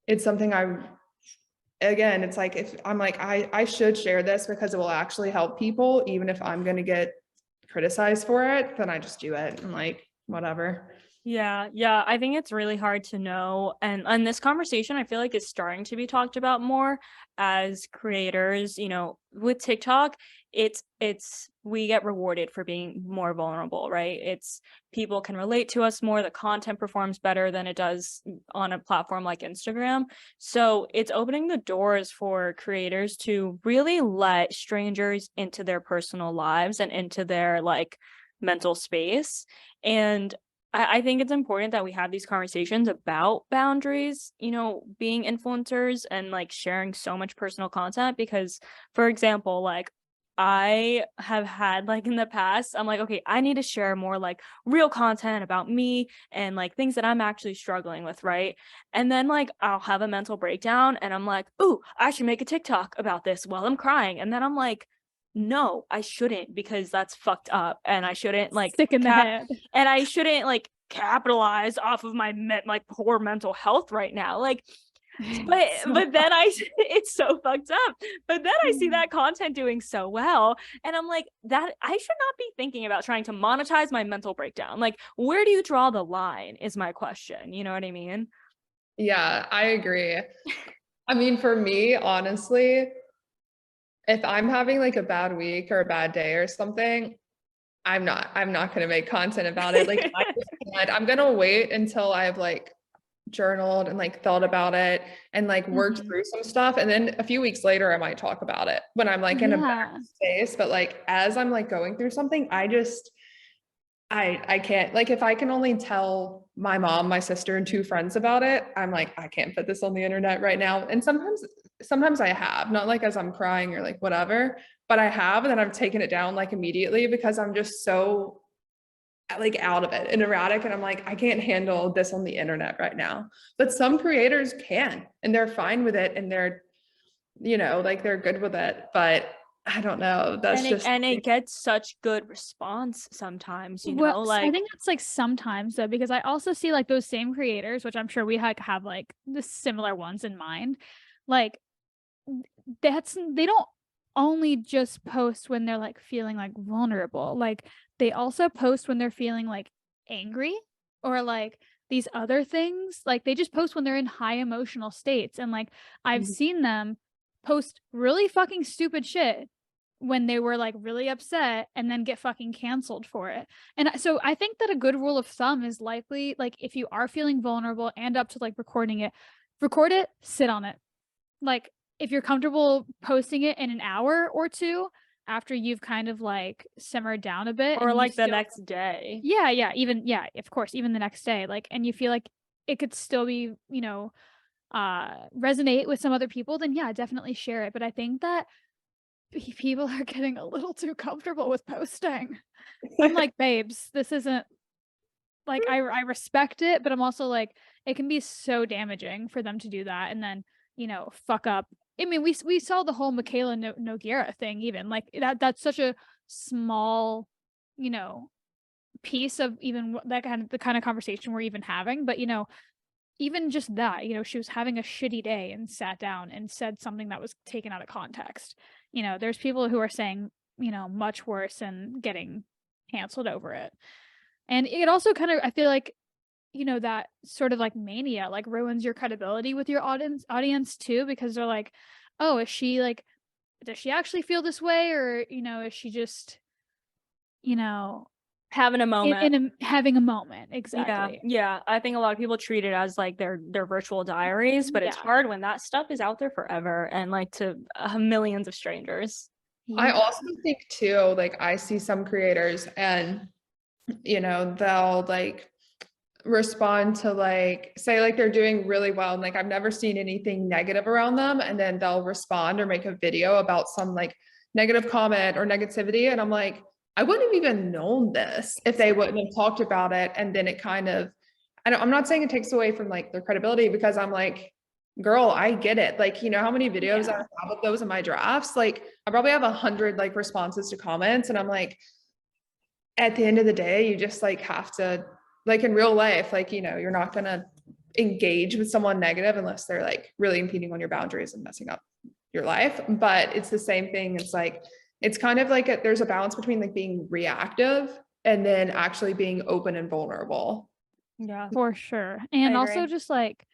it's something it's like, if I'm like, I should share this because it will actually help people, even if I'm going to get criticized for it, then I just do it and like, whatever. Yeah, I think it's really hard to know. And this conversation, I feel like is starting to be talked about more as creators, with TikTok, it's we get rewarded for being more vulnerable, right? It's people can relate to us more, the content performs better than it does on a platform like Instagram. So it's opening the doors for creators to really let strangers into their personal lives and into their like mental space. And I think it's important that we have these conversations about boundaries, being influencers and like sharing so much personal content because, for example, like I have had like in the past, I'm like, okay, I need to share more like real content about me and like things that I'm actually struggling with, right? And then like I'll have a mental breakdown and I'm like, ooh, I should make a TikTok about this while I'm crying. And then I'm like, no, I shouldn't because that's fucked up and I shouldn't like Sick in the head. and I shouldn't like capitalize off of my like poor mental health right now. Like, but then it's so fucked up. But then I see that content doing so well, and I'm like, that I should not be thinking about trying to monetize my mental breakdown. Like, where do you draw the line? Is my question. You know what I mean? Yeah, I agree. I mean, for me, honestly, if I'm having like a bad week or a bad day or something, I'm not going to make content about it. Like I'm going to wait until I've like journaled and like thought about it and like worked through some stuff. And then a few weeks later, I might talk about it when I'm like in a better space. But like, as I'm like going through something, I can't, like, if I can only tell my mom, my sister, and 2 friends about it, I'm like, I can't put this on the internet right now. And sometimes I have, not like as I'm crying or like whatever, but I have, and then I've taken it down like immediately because I'm just so like out of it and erratic. And I'm like, I can't handle this on the internet right now. But some creators can, and they're fine with it. And they're, like they're good with it. But I don't know. That's and it gets such good response sometimes, Well, like I think that's like sometimes though, because I also see like those same creators, which I'm sure we have like the similar ones in mind. Like they don't only just post when they're like feeling like vulnerable. Like they also post when they're feeling like angry or like these other things. Like they just post when they're in high emotional states. And like I've seen them post really fucking stupid shit when they were like really upset and then get fucking canceled for it. And so I think that a good rule of thumb is likely like if you are feeling vulnerable and up to like record it, sit on it. Like if you're comfortable posting it in an hour or two after you've kind of like simmered down a bit or like the next day. Yeah, of course, even the next day. Like and you feel like it could still be, resonate with some other people, then yeah, definitely share it. But I think that people are getting a little too comfortable with posting. I'm like, babes, this isn't like I respect it, but I'm also like, it can be so damaging for them to do that and then, fuck up. I mean, we saw the whole Michaela Nogueira thing even like that's such a small, piece of even that the kind of conversation we're even having. But even just that, she was having a shitty day and sat down and said something that was taken out of context. There's people who are saying, much worse and getting canceled over it. And it also kind of, I feel like, that sort of like mania like ruins your credibility with your audience too, because they're like, oh, is she like, does she actually feel this way? Or, is she just, having a moment. having a moment. Yeah, Exactly. yeah. I think a lot of people treat it as like their virtual diaries, but it's Yeah. hard when that stuff is out there forever and like to millions of strangers. I Yeah. also think too, like I see some creators and they'll like respond to like say like they're doing really well and like I've never seen anything negative around them, and then they'll respond or make a video about some like negative comment or negativity, and I'm like, I wouldn't have even known this if they wouldn't have talked about it. And then it kind of, I'm not saying it takes away from like their credibility, because I'm like, girl, I get it. Like, how many videos I have of those in my drafts? Like I probably have 100 like responses to comments, and I'm like, at the end of the day, you just like have to, like in real life, like, you're not going to engage with someone negative unless they're like really impeding on your boundaries and messing up your life. But it's the same thing. It's like, it's kind of like there's a balance between like being reactive and then actually being open and vulnerable. Yeah, For sure. And I also agree. just like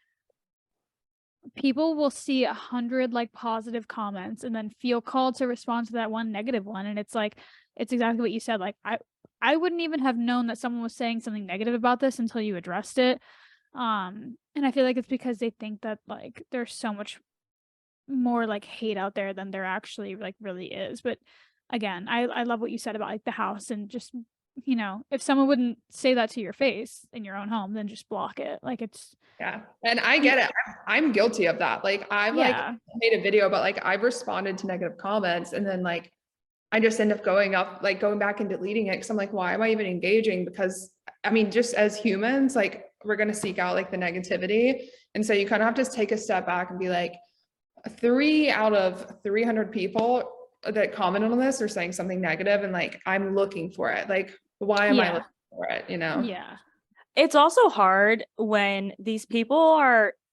people will see 100 like positive comments and then feel called to respond to that one negative one. And it's like, it's exactly what you said. Like I wouldn't even have known that someone was saying something negative about this until you addressed it. And I feel like it's because they think that like there's so much more like hate out there than there actually like really is. But again, I love what you said about like the house, and just if someone wouldn't say that to your face in your own home, then just block it. Like it's Yeah. And I get it. I'm guilty of that. Like I've like made a video about like I've responded to negative comments, and then like I just end up going back and deleting it, because I'm like, why am I even engaging? Because I mean, just as humans, like we're going to seek out like the negativity. And so you kind of have to take a step back and be like, 3 out of 300 people that commented on this are saying something negative, and like I'm looking for it. Like, why am I looking for it? Yeah. It's also hard when these people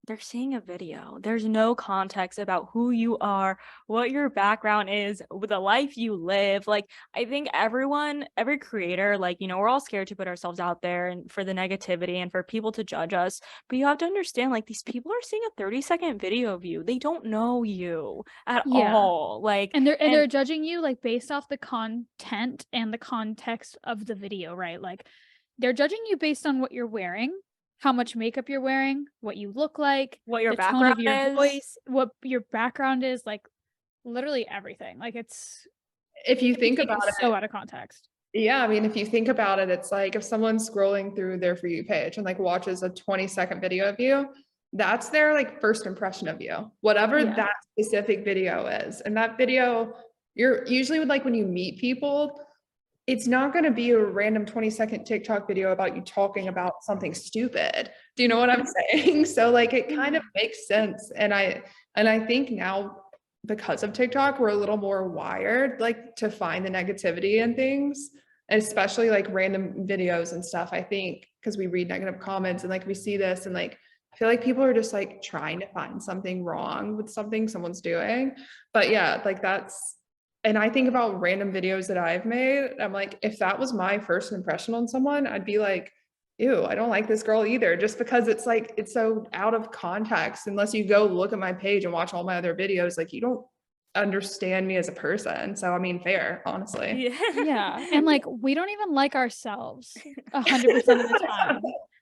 they're seeing a video. There's no context about who you are, what your background is, the life you live. Like, I think every creator, like, we're all scared to put ourselves out there and for the negativity and for people to judge us. But you have to understand, like, these people are seeing a 30-second video of you. They don't know you at all. Like, and they're judging you like based off the content and the context of the video, right? Like they're judging you based on what you're wearing, how much makeup you're wearing, what you look like, what your the tone background of your is, voice, what your background is, like literally everything. Like if you think about it, so out of context. Yeah, I mean, if you think about it, it's like if someone's scrolling through their For You page and like watches a 20-second video of you, that's their like first impression of you, whatever that specific video is. And that video, you're usually with like when you meet people, it's not going to be a random 20-second TikTok video about you talking about something stupid. Do you know what I'm saying? So like it kind of makes sense. And I think now, because of TikTok, we're a little more wired like to find the negativity in things, especially like random videos and stuff. I think because we read negative comments and like we see this, and like I feel like people are just like trying to find something wrong with something someone's doing. But yeah, like and I think about random videos that I've made. I'm like, if that was my first impression on someone, I'd be like, ew, I don't like this girl either, just because it's like, it's so out of context. Unless you go look at my page and watch all my other videos, like you don't understand me as a person. So I mean, fair, honestly. Yeah. And like we don't even like ourselves 100% of the time.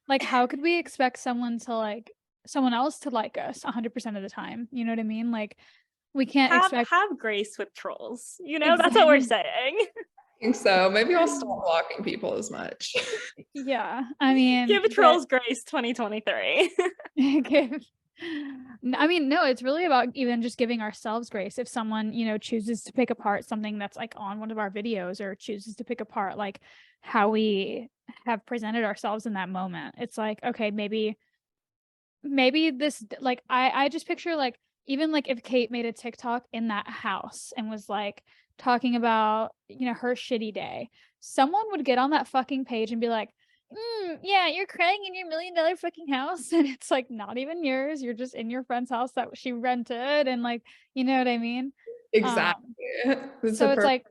Like how could we expect someone else to like us 100% of the time? You know what I mean? Like we can't expect have grace with trolls. That's what we're saying. I think so. Maybe I'll stop blocking people as much. Yeah. I mean, give trolls grace 2023. I mean, no, it's really about even just giving ourselves grace. If someone, chooses to pick apart something that's like on one of our videos, or chooses to pick apart like how we have presented ourselves in that moment, it's like, okay, maybe this, like, I just picture like, even like if Kate made a TikTok in that house and was like talking about, her shitty day, someone would get on that fucking page and be like, yeah, you're crying in your $1 million fucking house, and it's like not even yours. You're just in your friend's house that she rented, and like, you know what I mean? Exactly. So it's like,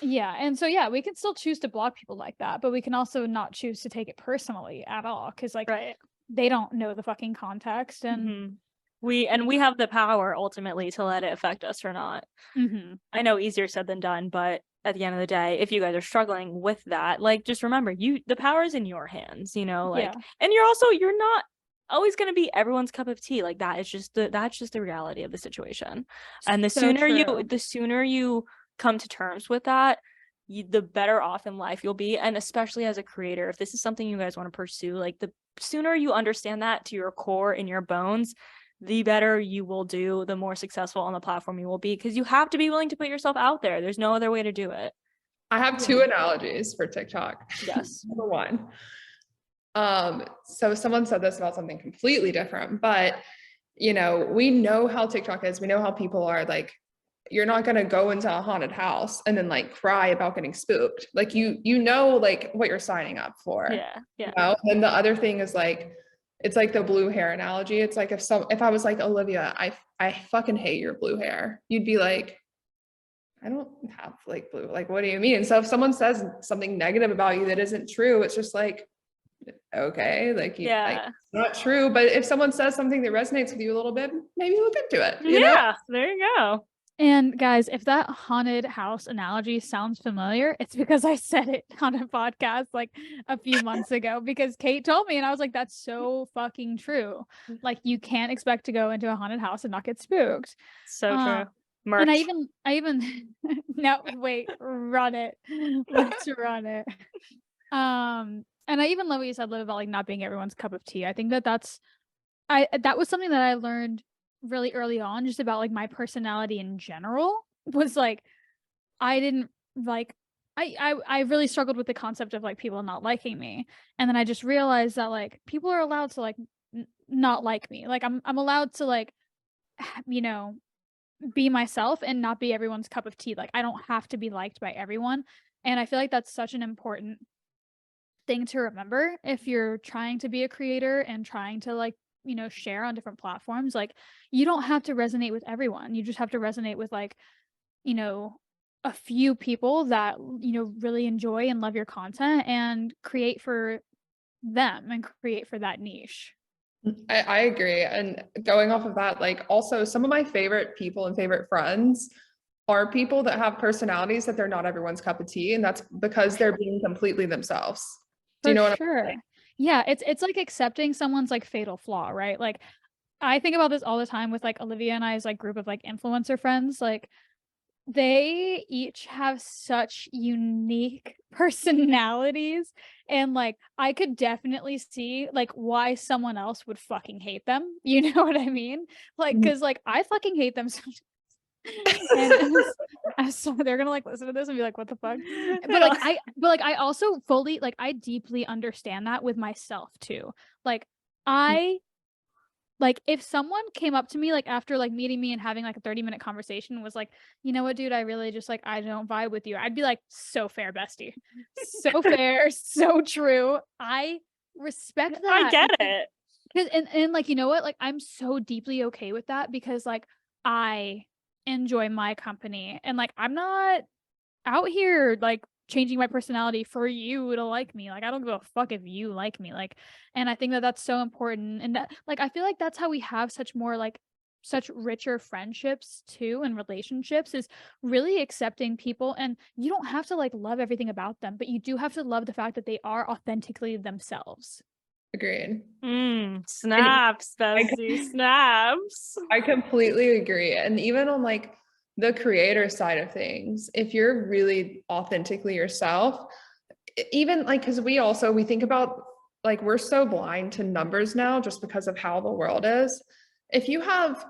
yeah, and so yeah, we can still choose to block people like that, but we can also not choose to take it personally at all, because like they don't know the fucking context, and we have the power ultimately to let it affect us or not. I know easier said than done, but at the end of the day, if you guys are struggling with that, like, just remember, the power is in your hands, you know, like, and you're not always going to be everyone's cup of tea. Like, that's just the reality of the situation. And the sooner you come to terms with that, the better off in life you'll be. And especially as a creator, if this is something you guys want to pursue, like, the sooner you understand that to your core, in your bones, the better you will do, the more successful on the platform you will be, because you have to be willing to put yourself out there. There's no other way to do it. I have two analogies for TikTok. Yes. Number one, so someone said this about something completely different, but you know, we know how TikTok is. We know how people are. Like, you're not going to go into a haunted house and then like cry about getting spooked. Like, you know, like what you're signing up for. Yeah. You know? And the other thing is like, it's like the blue hair analogy. It's like if I was like, Olivia, I fucking hate your blue hair, you'd be like, I don't have like blue. Like, what do you mean? So if someone says something negative about you that isn't true, it's just like, okay, like, like, it's not true. But if someone says something that resonates with you a little bit, maybe look into it. You know? There you go. And guys, if that haunted house analogy sounds familiar, it's because I said it on a podcast like a few months ago, because Kate told me, and I was like, that's so fucking true. Like, you can't expect to go into a haunted house and not get spooked. So true. Merch. And I even no, wait, run it. Let's run it. And I even love what you said, Liv, about like not being everyone's cup of tea. I think that that was something that I learned really early on, just about like my personality in general, was like, I didn't like, I really struggled with the concept of like people not liking me. And then I just realized that like people are allowed to like not like me. Like, I'm allowed to like, you know, be myself and not be everyone's cup of tea. Like, I don't have to be liked by everyone. And I feel like that's such an important thing to remember if you're trying to be a creator and trying to like, you know, share on different platforms. Like, you don't have to resonate with everyone. You just have to resonate with like, you know, a few people that, you know, really enjoy and love your content, and create for them and create for that niche. I agree. And going off of that, like, also some of my favorite people and favorite friends are people that have personalities that they're not everyone's cup of tea. And that's because they're being completely themselves. Do you know what I'm saying? Yeah, it's like accepting someone's like fatal flaw, right? Like, I think about this all the time with like Olivia and I's like group of like influencer friends. Like, they each have such unique personalities, and like I could definitely see like why someone else would fucking hate them. You know what I mean? Like, because like I fucking hate them so and so they're gonna like listen to this and be like, what the fuck? But I also fully like, I deeply understand that with myself too. Like, I like, if someone came up to me like after like meeting me and having like a 30-minute conversation and was like, you know what, dude, I really just like, I don't vibe with you, I'd be like, so fair, bestie. So fair, so true. I respect that. I get it. And like, you know what, like, I'm so deeply okay with that, because like I enjoy my company, and like I'm not out here like changing my personality for you to like me. Like, I don't give a fuck if you like me. Like, and I think that that's so important. And that, like, I feel like that's how we have such more like such richer friendships too, and relationships, is really accepting people. And you don't have to like love everything about them, but you do have to love the fact that they are authentically themselves. Agreed. Snaps, bestie, snaps. I completely agree. And even on like the creator side of things, if you're really authentically yourself, even like, because we think about like, we're so blind to numbers now just because of how the world is. If you have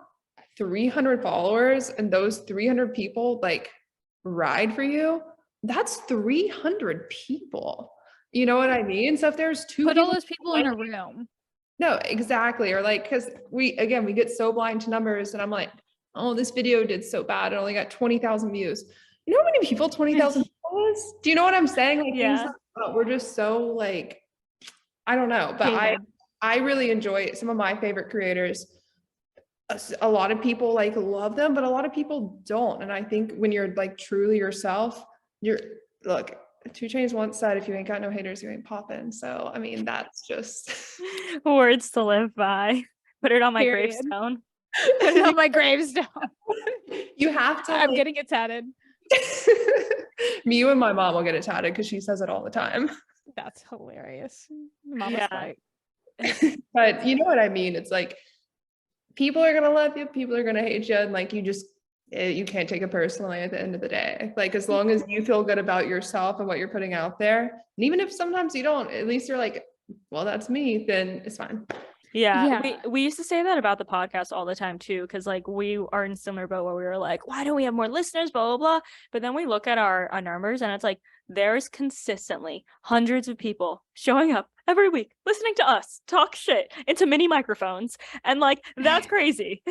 300 followers and those 300 people like ride for you, that's 300 people. You know what I mean? So if there's put all those people in a room. No, exactly. Or like, because we get so blind to numbers, and I'm like, oh, this video did so bad. It only got 20,000 views. You know how many people 20,000 was? Do you know what I'm saying? Like, yeah. things like, we're just so like, I don't know, but I really enjoy some of my favorite creators. A lot of people like love them, but a lot of people don't. And I think when you're like truly yourself, look, 2 Chainz once said, if you ain't got no haters, you ain't popping. So, I mean, that's just words to live by. Put it on my gravestone. Put it on my gravestone. You have to. I'm getting it tatted. Me, you and my mom will get it tatted because she says it all the time. That's hilarious. Mama's Yeah. fight. But you know what I mean? It's like people are gonna love you, people are gonna hate you, and like you can't take it personally at the end of the day. Like as long as you feel good about yourself and what you're putting out there, and even if sometimes you don't, at least you're like, well, that's me, then it's fine. Yeah, Yeah. we used to say that about the podcast all the time too, because like we are in similar boat where we were like, why don't we have more listeners, blah blah blah. But then we look at our numbers and it's like there's consistently hundreds of people showing up every week listening to us talk shit into mini microphones, and like that's crazy.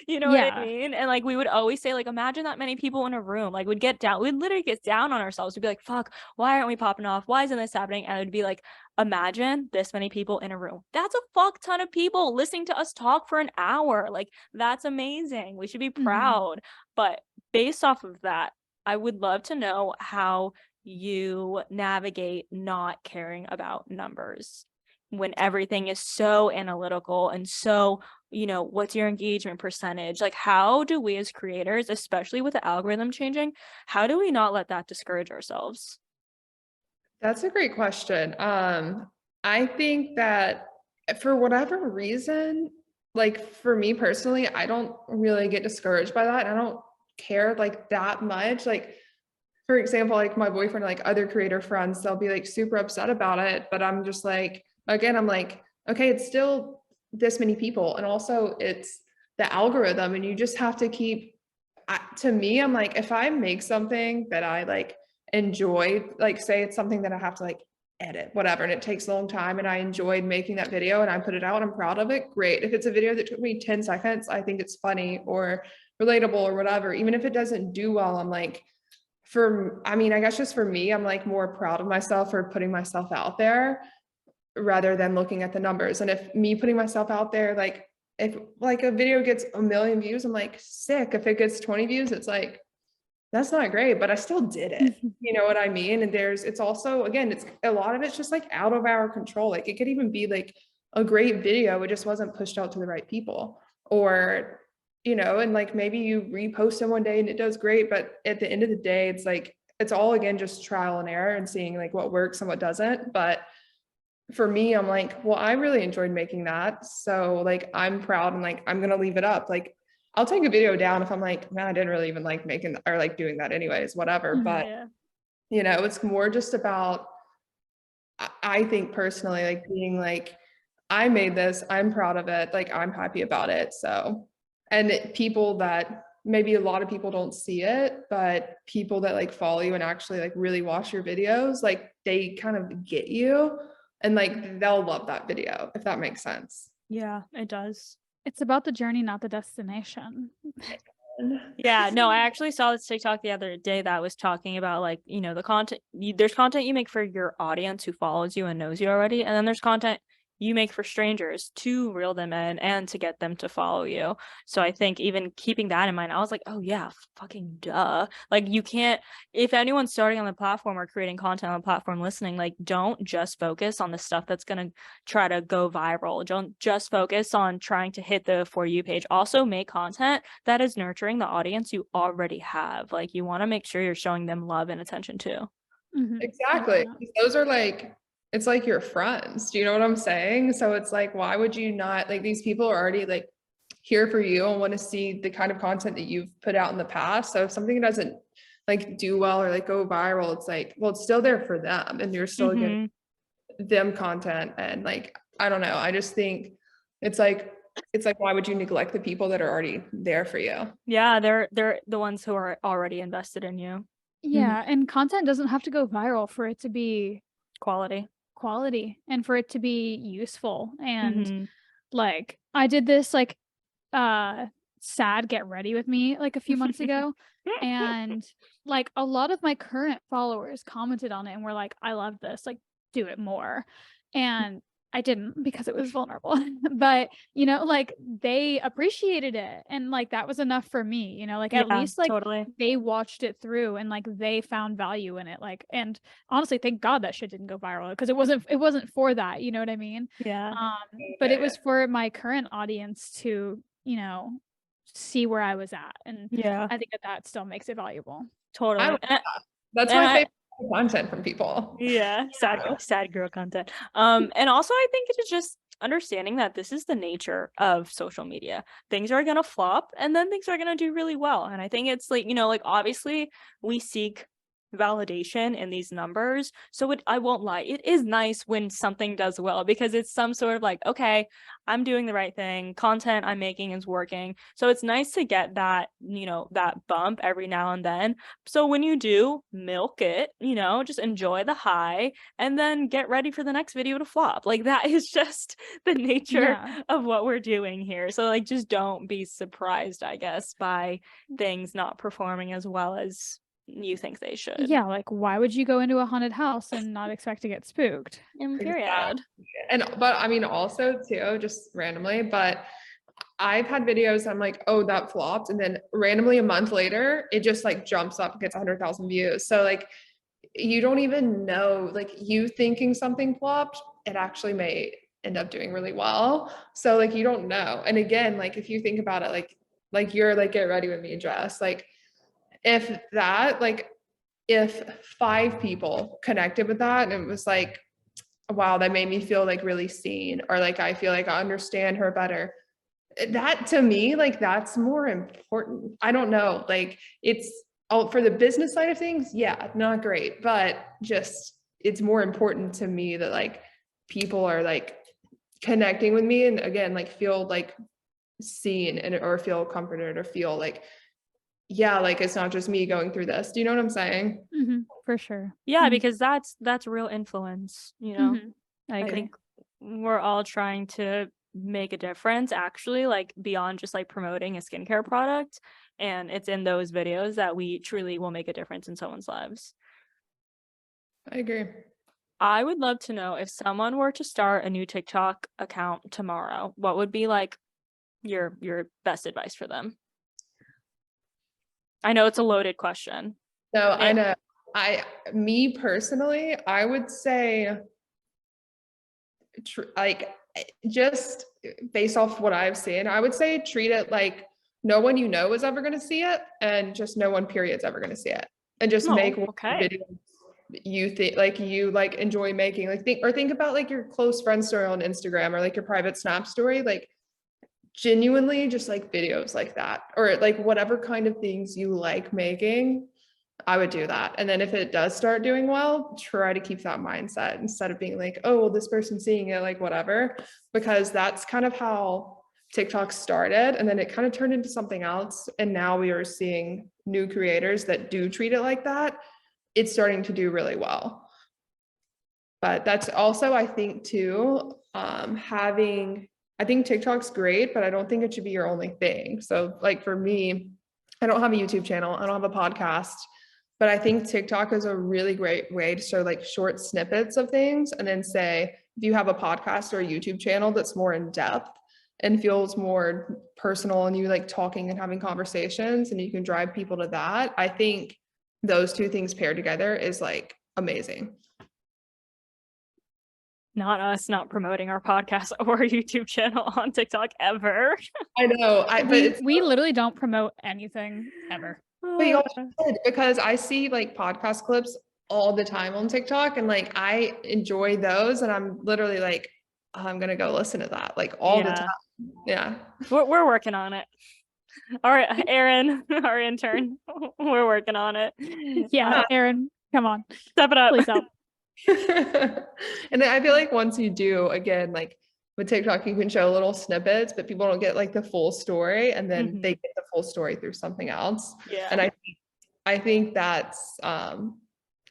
You know what I Yeah. mean? And like we would always say, like, imagine that many people in a room. Like we'd literally get down on ourselves. We'd be like, fuck, why aren't we popping off? Why isn't this happening? And it would be like, imagine this many people in a room. That's a fuck ton of people listening to us talk for an hour. Like that's amazing. We should be proud. But based off of that, I would love to know how you navigate not caring about numbers when everything is so analytical and so, what's your engagement percentage? Like, how do we as creators, especially with the algorithm changing, how do we not let that discourage ourselves? That's a great question. I think that for whatever reason, like for me personally, I don't really get discouraged by that. I don't care like that much. Like, for example, like my boyfriend, like other creator friends, they'll be like super upset about it. But I'm just like, again, I'm like, okay, it's still this many people. And also it's the algorithm, and you just have to keep, to me, I'm like, if I make something that I like enjoy, like say it's something that I have to like edit, whatever, and it takes a long time and I enjoyed making that video and I put it out, I'm proud of it, great. If it's a video that took me 10 seconds, I think it's funny or relatable or whatever, even if it doesn't do well, I'm like, I guess just for me, I'm like more proud of myself for putting myself out there rather than looking at the numbers. And if me putting myself out there, like if like a video gets 1 million views, I'm like sick. If it gets 20 views, it's like, that's not great, but I still did it. You know what I mean? And it's also, again, it's a lot of it's just like out of our control. Like it could even be like a great video, it just wasn't pushed out to the right people, or, and like maybe you repost it one day and it does great, but at the end of the day, it's like, it's all again, just trial and error and seeing like what works and what doesn't. But for me, I'm like, well, I really enjoyed making that. So like, I'm proud and like, I'm going to leave it up. Like, I'll take a video down if I'm like, man, I didn't really even like making or like doing that anyways, whatever. But, it's more just about, I think personally, like being like, I made this, I'm proud of it. Like, I'm happy about it. So, and people that maybe a lot of people don't see it, but people that like follow you and actually like really watch your videos, like they kind of get you. And like they'll love that video, if that makes sense. Yeah, it does. It's about the journey, not the destination. Yeah, no, I actually saw this TikTok the other day that was talking about like, the content, there's content you make for your audience who follows you and knows you already, and then there's content you make for strangers to reel them in and to get them to follow you. So I think even keeping that in mind, I was like, oh yeah, fucking duh. Like you can't, if anyone's starting on the platform or creating content on the platform listening, like don't just focus on the stuff that's gonna try to go viral. Don't just focus on trying to hit the For You page. Also make content that is nurturing the audience you already have. Like you want to make sure you're showing them love and attention too. Exactly. Those are like, it's like your friends. Do you know what I'm saying? So it's like, why would you not, like these people are already like here for you and want to see the kind of content that you've put out in the past. So if something doesn't like do well or like go viral, it's like, well, it's still there for them and you're still getting them content. And like, I don't know. I just think it's like, why would you neglect the people that are already there for you? Yeah, they're the ones who are already invested in you. Yeah, and content doesn't have to go viral for it to be Quality and for it to be useful. And like I did this like sad get ready with me like a few months ago, and like a lot of my current followers commented on it and were like, I love this, like do it more. And I didn't because it was vulnerable. But like they appreciated it, and like that was enough for me, like at least like totally. they watched it through and like they found value in it. Like, and honestly, thank God that shit didn't go viral, because it wasn't for that, you know what I mean? Yeah. But it was for my current audience to, see where I was at. And yeah, I think that still makes it valuable. totally. That's And my I, favorite content from people. yeah, sad girl content. And also I think it is just understanding that this is the nature of social media. Things are gonna flop and then things are gonna do really well. And I think it's like, like obviously we seek validation in these numbers. So I won't lie, it is nice when something does well because it's some sort of like, okay, I'm doing the right thing, content I'm making is working. So it's nice to get that, that bump every now and then. So when you do, milk it, just enjoy the high and then get ready for the next video to flop. Like that is just the nature of what we're doing here. So like just don't be surprised, I guess, by things not performing as well as you think they should. Yeah, like why would you go into a haunted house and not expect to get spooked? Period. Exactly. But I mean also too, just randomly, but I've had videos I'm like, oh, that flopped. And then randomly a month later, it just like jumps up and gets 100,000 views. So like, you don't even know, like you thinking something flopped, it actually may end up doing really well. So like, you don't know. And again, like if you think about it, like you're like, get ready with me, Jess, like if 5 people connected with that and it was like, wow, that made me feel like really seen, or like I feel like I understand her better, that to me, like that's more important. I don't know, like it's for the business side of things, yeah, not great, but just it's more important to me that like people are like connecting with me and again like feel like seen and or feel comforted or feel like, yeah, like it's not just me going through this. Do you know what I'm saying? For sure. Yeah, because that's real influence, I agree. think we're all trying to make a difference actually, like beyond just like promoting a skincare product, and it's in those videos that we truly will make a difference in someone's lives. I agree. I would love to know, if someone were to start a new TikTok account tomorrow, what would be like your best advice for them? I know it's a loaded question. No, I know. Me personally, I would say like just based off what I've seen, I would say treat it like no one you know is ever going to see it, and just no one period's ever going to see it, and just make videos you think like you like enjoy making, like think about like your close friend story on Instagram or like your private snap story, like genuinely just like videos like that, or like whatever kind of things you like making. I would do that. And then if it does start doing well, try to keep that mindset instead of being like, oh, well, this person's seeing it, like whatever, because that's kind of how TikTok started. And then it kind of turned into something else. And now we are seeing new creators that do treat it like that. It's starting to do really well. But that's also, I think too, I think TikTok's great, but I don't think it should be your only thing. So like for me, I don't have a YouTube channel. I don't have a podcast. But I think TikTok is a really great way to show like short snippets of things, and then say, if you have a podcast or a YouTube channel that's more in depth and feels more personal and you like talking and having conversations and you can drive people to that, I think those two things paired together is like amazing. Not us not promoting our podcast or YouTube channel on TikTok ever. I know. We literally don't promote anything ever. But you also should, because I see like podcast clips all the time on TikTok, and like I enjoy those, and I'm literally like, oh, I'm gonna go listen to that like all the time. Yeah. We're working on it. All right, Erin, our intern, we're working on it. Yeah, Erin, come on. Step it up. Please help. And then I feel like once you do, again, like with TikTok, you can show little snippets, but people don't get like the full story, and then they get the full story through something else. Yeah. And I think that's I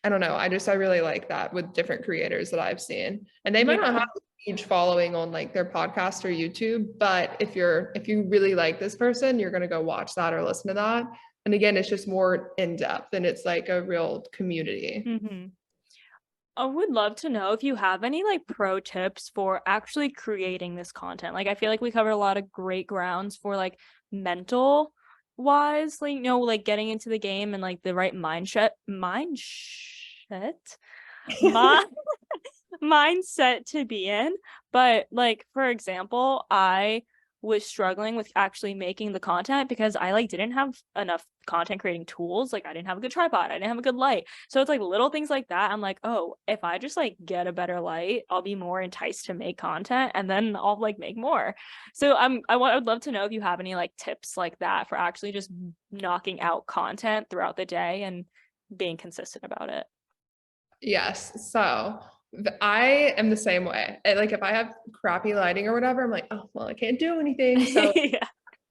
don't know. I really like that with different creators that I've seen. And they might not have a huge following on like their podcast or YouTube, but if you really like this person, you're gonna go watch that or listen to that. And again, it's just more in depth and it's like a real community. I would love to know if you have any like pro tips for actually creating this content. Like I feel like we covered a lot of great grounds for like mental wise, like like getting into the game and like the right mindset mindset to be in. But like for example, I was struggling with actually making the content because I like didn't have enough content creating tools. Like I didn't have a good tripod, I didn't have a good light. So it's like little things like that. I'm like, oh, if I just like get a better light, I'll be more enticed to make content, and then I'll like make more. So I would love to know if you have any like tips like that for actually just knocking out content throughout the day and being consistent about it. Yes. So I am the same way. Like if I have crappy lighting or whatever, I'm like, oh, well, I can't do anything. So Yeah.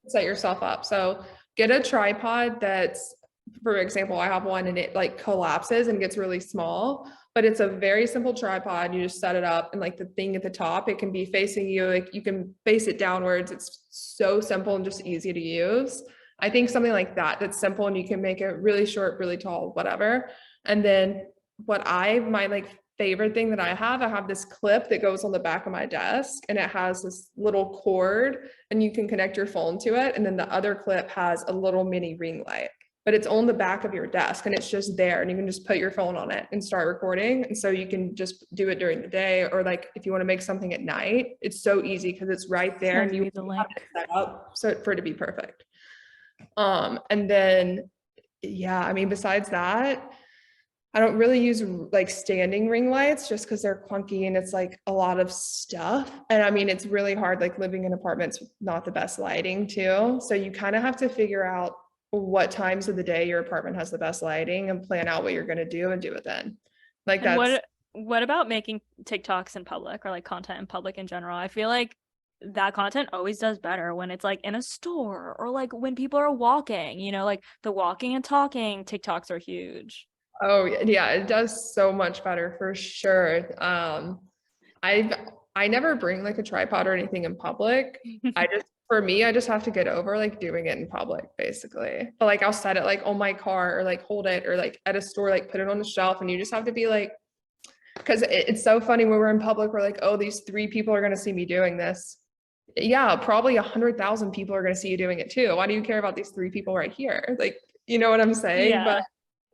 set yourself up. So get a tripod that's, for example, I have one and it like collapses and gets really small, but it's a very simple tripod. You just set it up, and like the thing at the top, it can be facing you. Like you can face it downwards. It's so simple and just easy to use. I think something like that, that's simple and you can make it really short, really tall, whatever. And then my like favorite thing that I have this clip that goes on the back of my desk, and it has this little cord and you can connect your phone to it. And then the other clip has a little mini ring light, but it's on the back of your desk and it's just there, and you can just put your phone on it and start recording. And so you can just do it during the day, or like if you want to make something at night, it's so easy because it's right there and you Send me the link. have it set up so for it to be perfect. And then, yeah, I mean, besides that, I don't really use like standing ring lights just because they're clunky and it's like a lot of stuff. And I mean, it's really hard, like living in apartments with not the best lighting too. So you kind of have to figure out what times of the day your apartment has the best lighting and plan out what you're going to do and do it then. Like And that's what about making TikToks in public, or like content in public in general? I feel like that content always does better when it's like in a store, or like when people are walking, you know, like the walking and talking TikToks are huge. Oh yeah, it does so much better for sure. I never bring like a tripod or anything in public. For me, I just have to get over like doing it in public basically. But like I'll set it like on my car, or like hold it, or like at a store, like put it on the shelf, and you just have to be like, because it's so funny when we're in public, we're like, oh, these 3 people are gonna see me doing this. Yeah, probably 100,000 people are gonna see you doing it too. Why do you care about these 3 people right here? Like, you know what I'm saying? Yeah.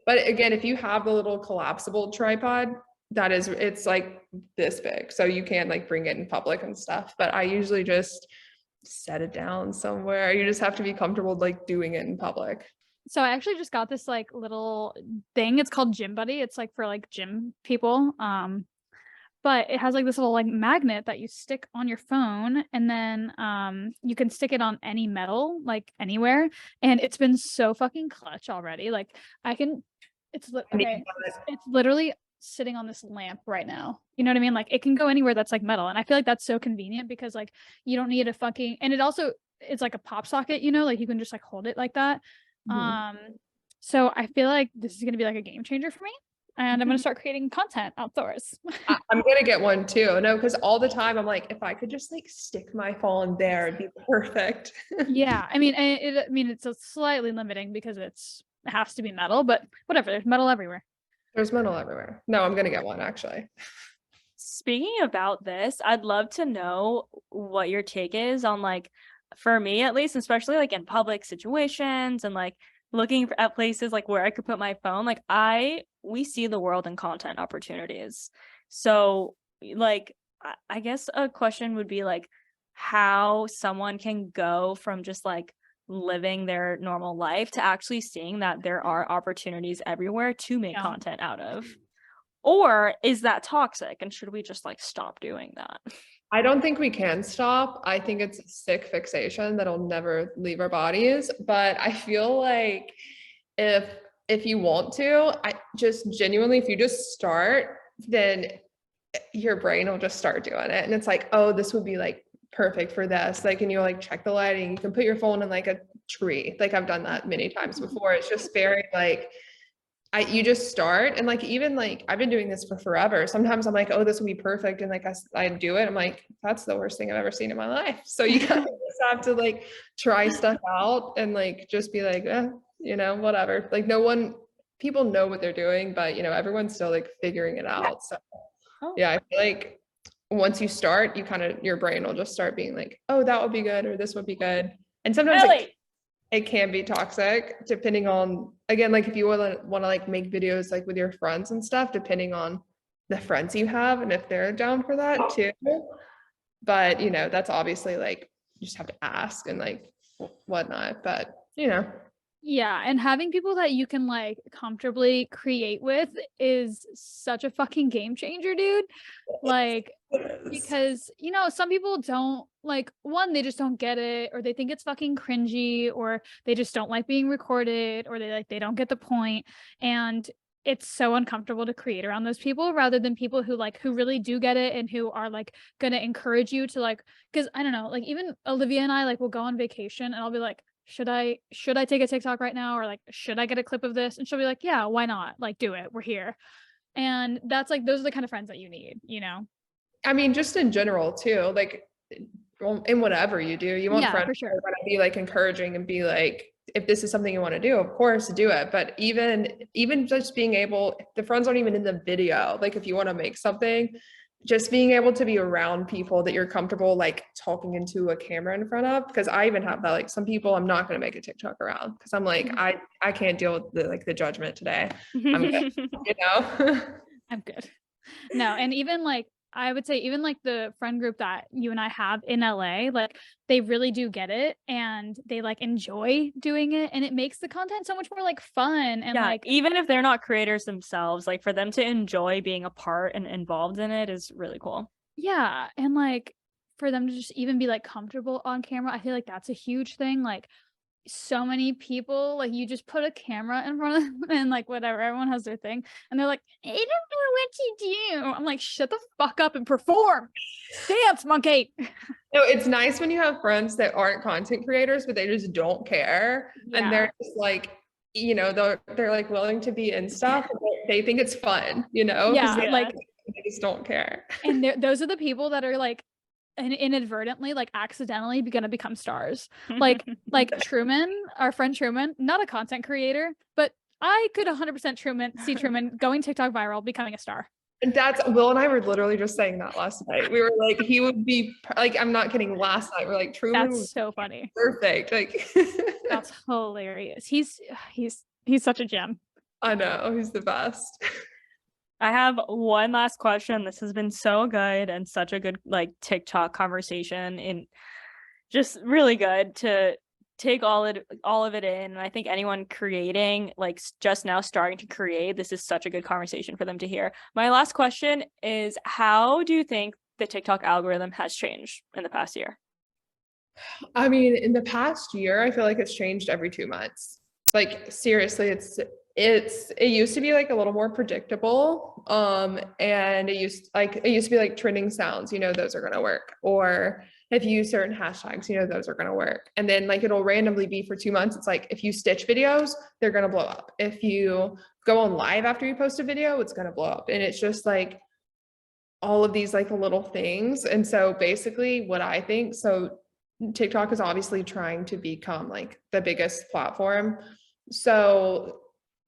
But again, if you have the little collapsible tripod, it's like this big. So you can like bring it in public and stuff. But I usually just set it down somewhere. You just have to be comfortable like doing it in public. So I actually just got this like little thing. It's called Gym Buddy. It's like for like gym people. But it has like this little like magnet that you stick on your phone, and then you can stick it on any metal, like anywhere. And it's been so fucking clutch already. Like it's literally sitting on this lamp right now. You know what I mean? Like it can go anywhere that's like metal. And I feel like that's so convenient because like you don't need and it's like a pop socket, you know, like you can just like hold it like that. So I feel like this is gonna be like a game changer for me. And I'm going to start creating content outdoors. I'm going to get one too. No, because all the time I'm like, if I could just like stick my phone there, it'd be perfect. Yeah. I mean, it's a slightly limiting because it has to be metal, but whatever. There's metal everywhere. There's metal everywhere. No, I'm going to get one actually. Speaking about this, I'd love to know what your take is on, like, for me at least, especially like in public situations and like looking at places like where I could put my phone. Like we see the world in content opportunities. So like, I guess a question would be like how someone can go from just like living their normal life to actually seeing that there are opportunities everywhere to make content out of. Or is that toxic, and should we just like stop doing that? I don't think we can stop. I think it's a sick fixation that'll never leave our bodies. But I feel like if you want to, I just genuinely, if you just start, then your brain will just start doing it. And it's like, oh, this would be like perfect for this. Like, and you'll like check the lighting. You can put your phone in like a tree. Like I've done that many times before. It's just very like, you just start, and like even like I've been doing this for forever. Sometimes I'm like, oh, this will be perfect, and like I do it. I'm like, that's the worst thing I've ever seen in my life. So you kind of just have to like try stuff out and like just be like, you know, whatever. Like people know what they're doing, but you know, everyone's still like figuring it out. So yeah, I feel like once you start, your brain will just start being like, oh, that would be good, or this would be good. And sometimes it can be toxic depending on, again, like if you want to like make videos like with your friends and stuff, depending on the friends you have and if they're down for that too. But you know, that's obviously like just have to ask and like whatnot. But you know. Yeah, and having people that you can like comfortably create with is such a fucking game changer, dude. Like, because some people don't like, one, they just don't get it, or they think it's fucking cringy, or they just don't like being recorded, or they don't get the point. And it's so uncomfortable to create around those people rather than people who really do get it and who are like gonna encourage you to like, because I don't know, like even Olivia and I like will go on vacation and I'll be like, should I take a TikTok right now, or like should I get a clip of this? And she'll be like, yeah, why not, like do it, we're here. And that's like, those are the kind of friends that you need. I mean, just in general too, like in whatever you do, you want Yeah, friends for sure. who are gonna be like encouraging and be like, if this is something you want to do, of course do it. But even just being able, the friends aren't even in the video, like if you want to make something, just being able to be around people that you're comfortable like talking into a camera in front of, because I even have that, like some people I'm not going to make a TikTok around because I'm like, I can't deal with the judgment today. I'm good, I'm good. No, and even like I would say even like the friend group that you and I have in LA, like they really do get it and they like enjoy doing it, and it makes the content so much more like fun. And like, even if they're not creators themselves, like for them to enjoy being a part and involved in it is really cool. Yeah, and like for them to just even be like comfortable on camera, I feel like that's a huge thing. Like so many people, like you just put a camera in front of them and like whatever, everyone has their thing and they're like, I don't know what to do. I'm like, shut the fuck up and perform. Dance, monkey. No, it's nice when you have friends that aren't content creators, but they just don't care. Yeah. And they're just like, they're like willing to be in stuff. They think it's fun, Yeah, they just don't care. And those are the people that are like, and inadvertently, like accidentally gonna become stars. Like Truman, our friend Truman, not a content creator, but I could 100% see Truman going TikTok viral, becoming a star. And Will and I were literally just saying that last night. We were like, he would be like, I'm not kidding. Last night we're like, Truman That's was so funny. perfect. Like That's hilarious. He's such a gem. I know, he's the best. I have one last question. This has been so good and such a good like TikTok conversation, and just really good to take all of it in. And I think anyone creating, like just now starting to create, this is such a good conversation for them to hear. My last question is, how do you think the TikTok algorithm has changed in the past year? I mean, in the past year, I feel like it's changed every 2 months. Like seriously, it used to be like a little more predictable. And it used to be like trending sounds, those are gonna work. Or if you use certain hashtags, those are gonna work. And then like it'll randomly be for 2 months. It's like if you stitch videos, they're gonna blow up. If you go on live after you post a video, it's gonna blow up. And it's just like all of these like little things. And so basically what I think, so TikTok is obviously trying to become like the biggest platform. So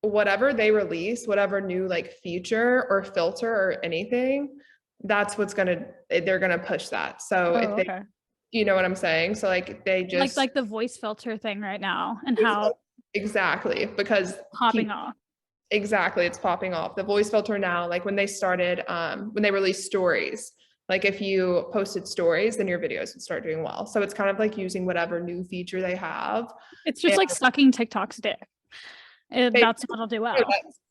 whatever they release, whatever new like feature or filter or anything, that's they're gonna push that. So if they, you know what I'm saying? So like they just like the voice filter thing right now, and how exactly, because popping off. Exactly, it's popping off. The voice filter now, like when they started, when they released stories, like if you posted stories, then your videos would start doing well. So it's kind of like using whatever new feature they have. It's just like sucking TikTok's dick. That's what it'll do well.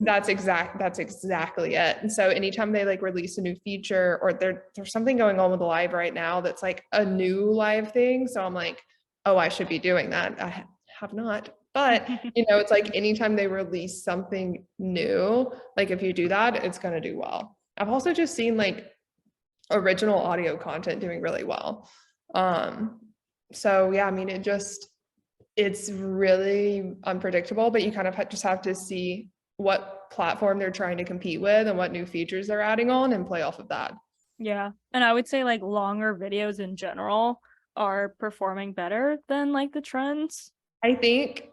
That's exactly it. And so anytime they like release a new feature, or there's something going on with the live right now that's like a new live thing. So I'm like, oh, I should be doing that. I have not. But it's like anytime they release something new, like if you do that, it's gonna do well. I've also just seen like original audio content doing really well. So yeah, I mean, it's really unpredictable, but you kind of just have to see what platform they're trying to compete with and what new features they're adding on and play off of that. Yeah. And I would say like longer videos in general are performing better than like the trends. I think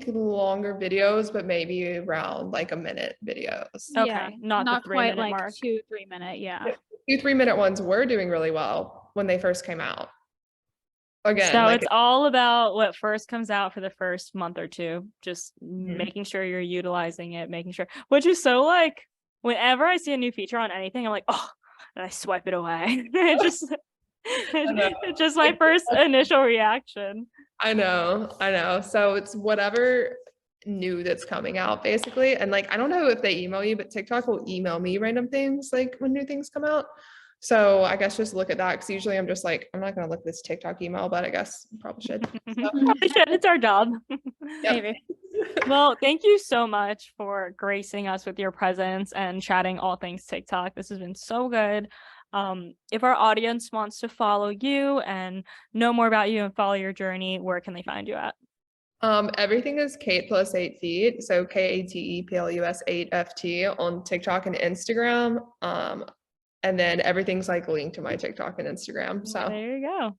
longer videos, but maybe around like a minute videos. Okay, yeah, not the 3 quite minute like mark. 2-3 minute. Yeah. 2-3 minute ones were doing really well when they first came out. Again, so like it's all about what first comes out for the first month or two, just making sure you're utilizing it, making sure, which is so like whenever I see a new feature on anything, I'm like, oh, and I swipe it away. It just It's just my first initial reaction. I know. So it's whatever new that's coming out basically. And like, I don't know if they email you, but TikTok will email me random things like when new things come out. So I guess just look at that, because usually I'm just like, I'm not going to look at this TikTok email, but I guess I probably should. Probably should. It's our job. Maybe. Well, thank you so much for gracing us with your presence and chatting all things TikTok. This has been so good. If our audience wants to follow you and know more about you and follow your journey, where can they find you at? Everything is Kate plus 8 feet. So KATEPLUS 8FT on TikTok and Instagram. And then everything's like linked to my TikTok and Instagram. So there you go.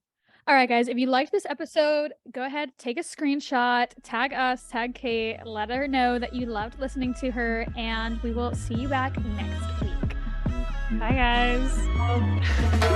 All right, guys, if you liked this episode, go ahead, take a screenshot, tag us, tag Kate, let her know that you loved listening to her, and we will see you back next week. Bye, guys.